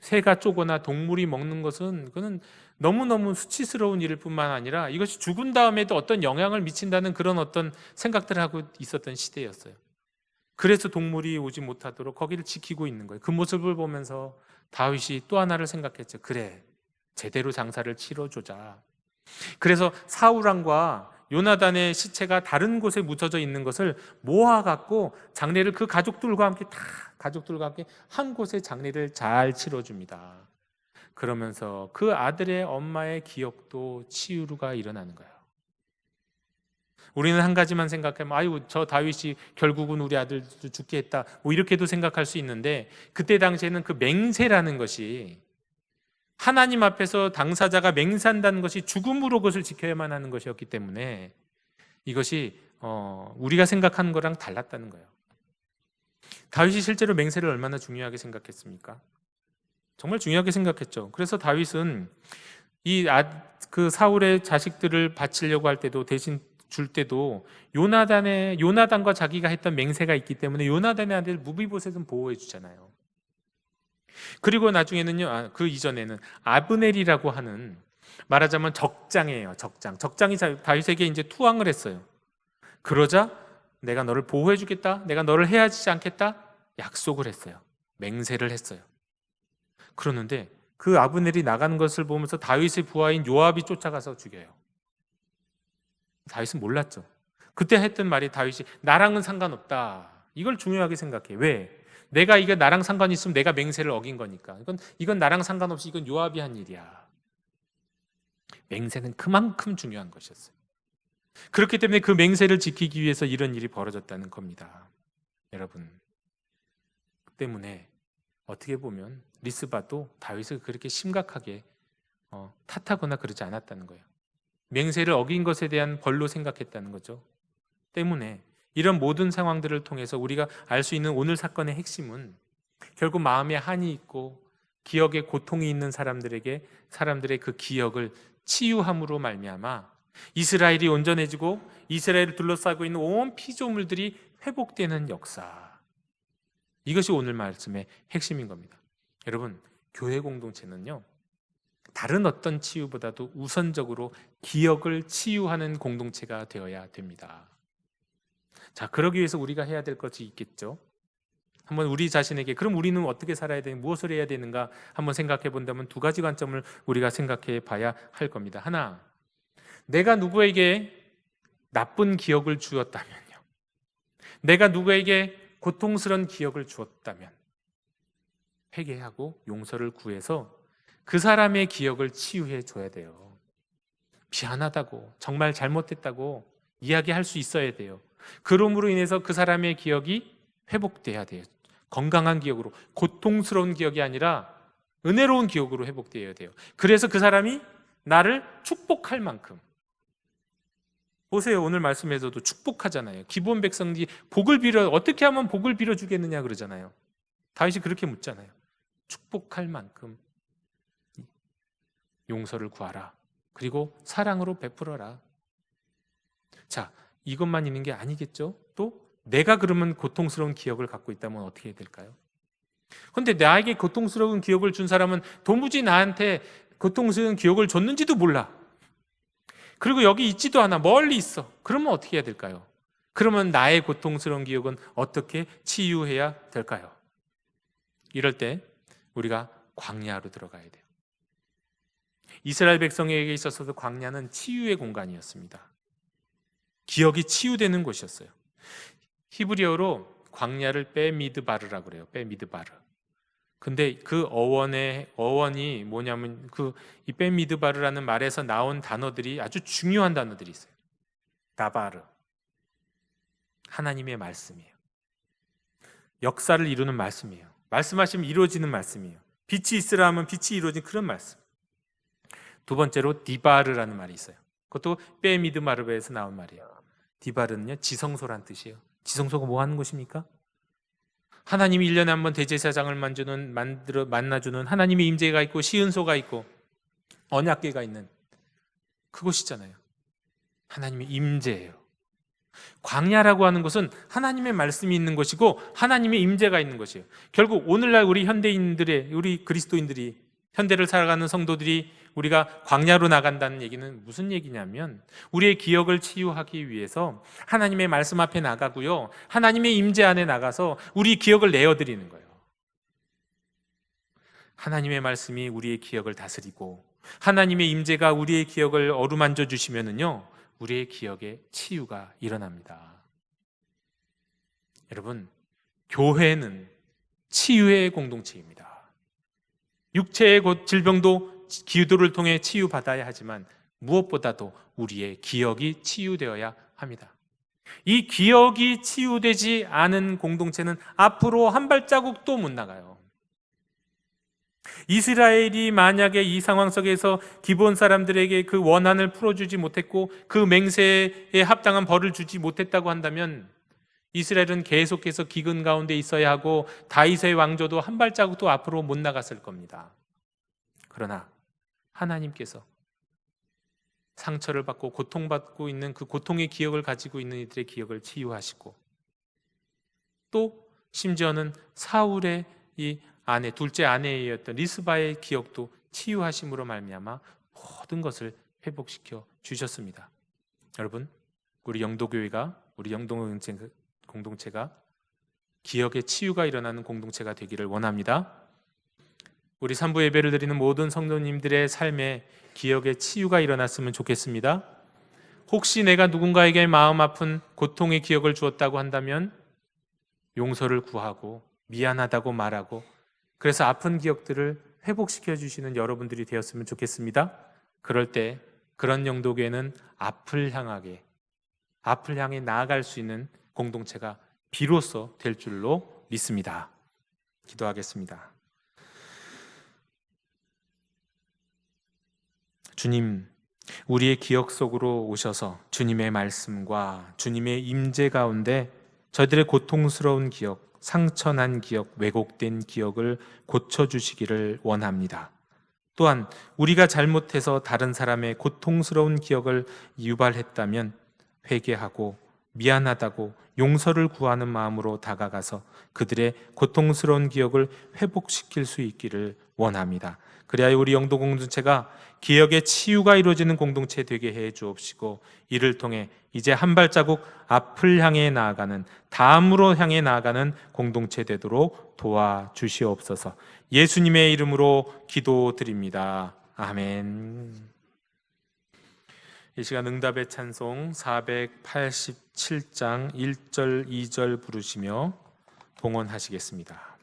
새가 쪼거나 동물이 먹는 것은 그는 너무너무 수치스러운 일일 뿐만 아니라 이것이 죽은 다음에도 어떤 영향을 미친다는 그런 어떤 생각들을 하고 있었던 시대였어요. 그래서 동물이 오지 못하도록 거기를 지키고 있는 거예요. 그 모습을 보면서 다윗이 또 하나를 생각했죠. 그래, 제대로 장사를 치러주자. 그래서 사울 왕과 요나단의 시체가 다른 곳에 묻혀져 있는 것을 모아갖고 장례를 그 가족들과 함께 한 곳에 장례를 잘 치러줍니다. 그러면서 그 아들의 엄마의 기억도 치유가 일어나는 거예요. 우리는 한 가지만 생각하면, 아유, 저 다윗이 결국은 우리 아들도 죽게 했다, 이렇게도 생각할 수 있는데, 그때 당시에는 그 맹세라는 것이, 하나님 앞에서 당사자가 맹세한다는 것이 죽음으로 그것을 지켜야만 하는 것이었기 때문에 이것이 우리가 생각하는 거랑 달랐다는 거예요. 다윗이 실제로 맹세를 얼마나 중요하게 생각했습니까? 정말 중요하게 생각했죠. 그래서 다윗은 그 사울의 자식들을 바치려고 할 때도, 대신 줄 때도 요나단과 자기가 했던 맹세가 있기 때문에 요나단의 아들 무비보셋은 보호해 주잖아요. 그리고 나중에는요, 그 이전에는 아브넬이라고 하는, 말하자면 적장이에요. 적장이 다윗에게 이제 투항을 했어요. 그러자 내가 너를 보호해 주겠다, 내가 너를 해하지 않겠다 약속을 했어요. 맹세를 했어요. 그러는데 그 아브넬이 나가는 것을 보면서 다윗의 부하인 요압이 쫓아가서 죽여요. 다윗은 몰랐죠. 그때 했던 말이, 다윗이 나랑은 상관없다, 이걸 중요하게 생각해. 왜? 내가 이게 나랑 상관이 있으면 내가 맹세를 어긴 거니까. 이건 나랑 상관없이 이건 요압이 한 일이야. 맹세는 그만큼 중요한 것이었어요. 그렇기 때문에 그 맹세를 지키기 위해서 이런 일이 벌어졌다는 겁니다. 여러분, 때문에 어떻게 보면 리스바도 다윗을 그렇게 심각하게 탓하거나 그러지 않았다는 거예요. 맹세를 어긴 것에 대한 벌로 생각했다는 거죠. 때문에 이런 모든 상황들을 통해서 우리가 알 수 있는 오늘 사건의 핵심은 결국 마음에 한이 있고 기억에 고통이 있는 사람들의 그 기억을 치유함으로 말미암아 이스라엘이 온전해지고 이스라엘을 둘러싸고 있는 온 피조물들이 회복되는 역사, 이것이 오늘 말씀의 핵심인 겁니다. 여러분, 교회 공동체는요, 다른 어떤 치유보다도 우선적으로 기억을 치유하는 공동체가 되어야 됩니다. 자, 그러기 위해서 우리가 해야 될 것이 있겠죠. 한번 우리 자신에게, 그럼 우리는 어떻게 살아야 되는가, 무엇을 해야 되는가 한번 생각해 본다면 두 가지 관점을 우리가 생각해 봐야 할 겁니다. 하나, 내가 누구에게 나쁜 기억을 주었다면요, 내가 누구에게 고통스러운 기억을 주었다면 회개하고 용서를 구해서 그 사람의 기억을 치유해 줘야 돼요. 미안하다고, 정말 잘못했다고 이야기할 수 있어야 돼요. 그럼으로 인해서 그 사람의 기억이 회복돼야 돼요. 건강한 기억으로, 고통스러운 기억이 아니라 은혜로운 기억으로 회복되어야 돼요. 그래서 그 사람이 나를 축복할 만큼, 보세요, 오늘 말씀에서도 축복하잖아요. 기본 백성들이 복을 빌어, 어떻게 하면 복을 빌어 주겠느냐 그러잖아요. 다윗이 그렇게 묻잖아요. 축복할 만큼 용서를 구하라. 그리고 사랑으로 베풀어라. 자, 이것만 있는 게 아니겠죠? 또 내가 그러면 고통스러운 기억을 갖고 있다면 어떻게 해야 될까요? 그런데 나에게 고통스러운 기억을 준 사람은 도무지 나한테 고통스러운 기억을 줬는지도 몰라. 그리고 여기 있지도 않아. 멀리 있어. 그러면 어떻게 해야 될까요? 그러면 나의 고통스러운 기억은 어떻게 치유해야 될까요? 이럴 때 우리가 광야로 들어가야 돼요. 이스라엘 백성에게 있어서도 광야는 치유의 공간이었습니다. 기억이 치유되는 곳이었어요. 히브리어로 광야를 베미드바르라고 그래요. 베미드바르. 근데 그 어원이 뭐냐면 이 베미드바르라는 말에서 나온 단어들이 아주 중요한 단어들이 있어요. 다바르. 하나님의 말씀이에요. 역사를 이루는 말씀이에요. 말씀하시면 이루어지는 말씀이에요. 빛이 있으라 하면 빛이 이루어진 그런 말씀. 두 번째로 디바르라는 말이 있어요. 그것도 베미드마르베에서 나온 말이에요. 디바르는요, 지성소란 뜻이에요. 지성소가 뭐 하는 곳입니까? 하나님이 1년에 한 번 대제사장을 만나주는 하나님의 임재가 있고 시은소가 있고 언약궤가 있는 그곳이잖아요. 하나님의 임재예요. 광야라고 하는 것은 하나님의 말씀이 있는 것이고 하나님의 임재가 있는 것이에요. 결국 오늘날 우리 우리 그리스도인들이, 현대를 살아가는 성도들이 우리가 광야로 나간다는 얘기는 무슨 얘기냐면, 우리의 기억을 치유하기 위해서 하나님의 말씀 앞에 나가고요, 하나님의 임재 안에 나가서 우리 기억을 내어드리는 거예요. 하나님의 말씀이 우리의 기억을 다스리고 하나님의 임재가 우리의 기억을 어루만져 주시면은요, 우리의 기억에 치유가 일어납니다. 여러분, 교회는 치유의 공동체입니다. 육체의 질병도 기도를 통해 치유받아야 하지만 무엇보다도 우리의 기억이 치유되어야 합니다. 이 기억이 치유되지 않은 공동체는 앞으로 한 발자국도 못 나가요. 이스라엘이 만약에 이 상황 속에서 기브온 사람들에게 그 원한을 풀어주지 못했고 그 맹세에 합당한 벌을 주지 못했다고 한다면 이스라엘은 계속해서 기근 가운데 있어야 하고 다윗의 왕조도 한 발자국도 앞으로 못 나갔을 겁니다. 그러나 하나님께서 상처를 받고 고통받고 있는 그 고통의 기억을 가지고 있는 이들의 기억을 치유하시고, 또 심지어는 사울의 이 아내, 둘째 아내였던 리스바의 기억도 치유하심으로 말미암아 모든 것을 회복시켜 주셨습니다. 여러분, 우리 영도교회가, 우리 공동체가 기억의 치유가 일어나는 공동체가 되기를 원합니다. 우리 산부 예배를 드리는 모든 성도님들의 삶에 기억의 치유가 일어났으면 좋겠습니다. 혹시 내가 누군가에게 마음 아픈 고통의 기억을 주었다고 한다면 용서를 구하고 미안하다고 말하고, 그래서 아픈 기억들을 회복시켜 주시는 여러분들이 되었으면 좋겠습니다. 그럴 때 그런 영도교회는 앞을 향해 나아갈 수 있는 공동체가 비로소 될 줄로 믿습니다. 기도하겠습니다. 주님, 우리의 기억 속으로 오셔서 주님의 말씀과 주님의 임재 가운데 저희들의 고통스러운 기억, 상처난 기억, 왜곡된 기억을 고쳐주시기를 원합니다. 또한 우리가 잘못해서 다른 사람의 고통스러운 기억을 유발했다면 회개하고 미안하다고 용서를 구하는 마음으로 다가가서 그들의 고통스러운 기억을 회복시킬 수 있기를 원합니다. 그래야 우리 영도 공동체가 기억의 치유가 이루어지는 공동체 되게 해 주옵시고, 이를 통해 이제 한 발자국 앞을 향해 나아가는, 다음으로 향해 나아가는 공동체 되도록 도와주시옵소서. 예수님의 이름으로 기도드립니다. 아멘. 이 시간 응답의 찬송 487장 1절 2절 부르시며 봉헌하시겠습니다.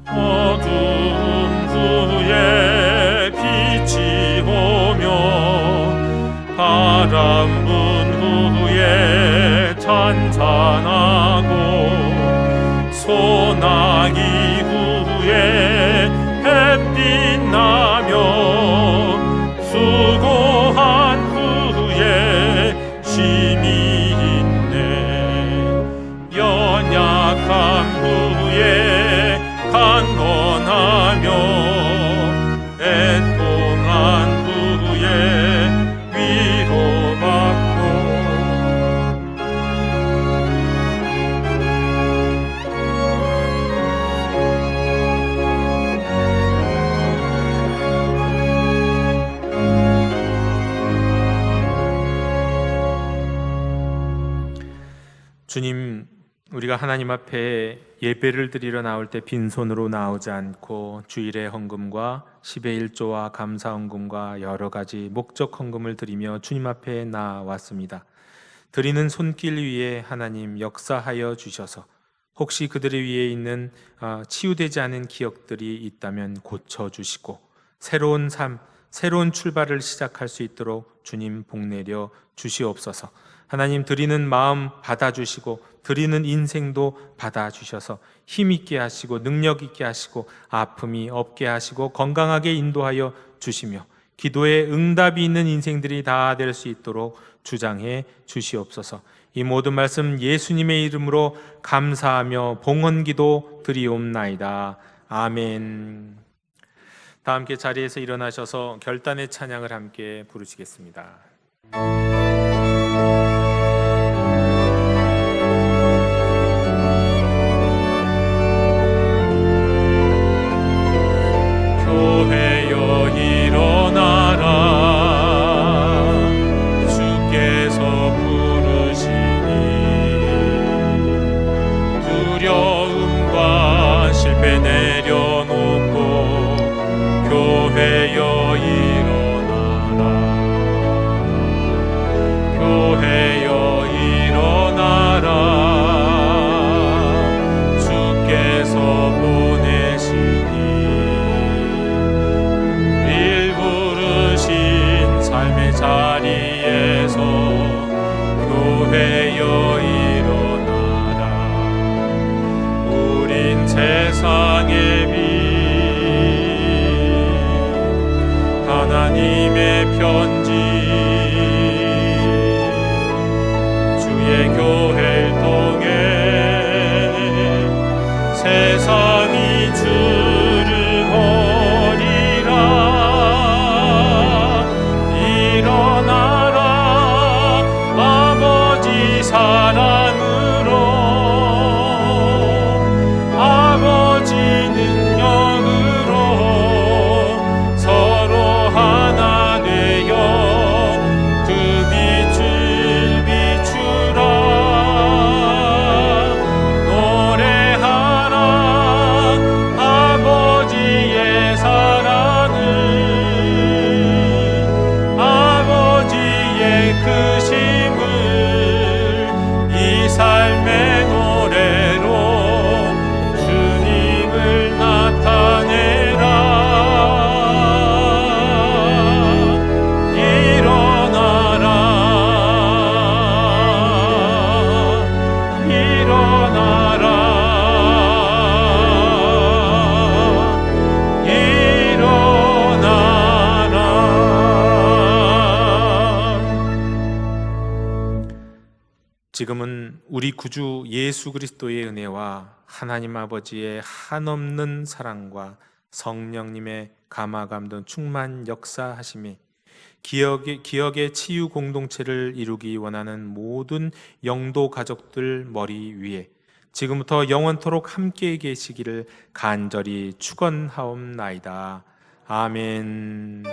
어두움 후에 빛이 오며 바람 분 후에 찬찬하고 소나기 후에 햇빛 나며 수고한 후에 쉼이 있네. 연약함 후에 강건하며 애통한 후에 위로받고 주님, 우리가 하나님 앞에 예배를 드리러 나올 때 빈손으로 나오지 않고 주일의 헌금과 10의 1조와 감사 헌금과 여러 가지 목적 헌금을 드리며 주님 앞에 나왔습니다. 드리는 손길 위에 하나님 역사하여 주셔서 혹시 그들의 위에 있는 치유되지 않은 기억들이 있다면 고쳐주시고 새로운 삶, 새로운 출발을 시작할 수 있도록 주님 복내려 주시옵소서. 하나님, 드리는 마음 받아주시고 드리는 인생도 받아주셔서 힘있게 하시고 능력 있게 하시고 아픔이 없게 하시고 건강하게 인도하여 주시며 기도에 응답이 있는 인생들이 다 될 수 있도록 주장해 주시옵소서. 이 모든 말씀 예수님의 이름으로 감사하며 봉헌기도 드리옵나이다. 아멘. 다 함께 자리에서 일어나셔서 결단의 찬양을 함께 부르시겠습니다. 교회여 일어나라. 주께서 부르시니 두려움과 실패 내려놓고 교회여 일어나라. 교회여 일어나라. 주께서 보내시니 삶의 자리에서 교회여 일어나라. 우린 세상의 빛, 하나님의 편지, 주의 교회를 통해 세상이 주를 버리라. 일어나라. 아버지 사랑으로, 아버지 능력으로 서로 하나 되어 그 빛을 비추라. 노래하라. 아버지의 사랑을, 크심을 이 삶의 노래로 주님을 나타내라. 일어나라. 일어나라. 지금은 우리 구주 예수 그리스도의 은혜와 하나님 아버지의 한없는 사랑과 성령님의 감화감동 충만 역사하심이 기억의 치유 공동체를 이루기 원하는 모든 영도 가족들 머리 위에 지금부터 영원토록 함께 계시기를 간절히 축원하옵나이다. 아멘.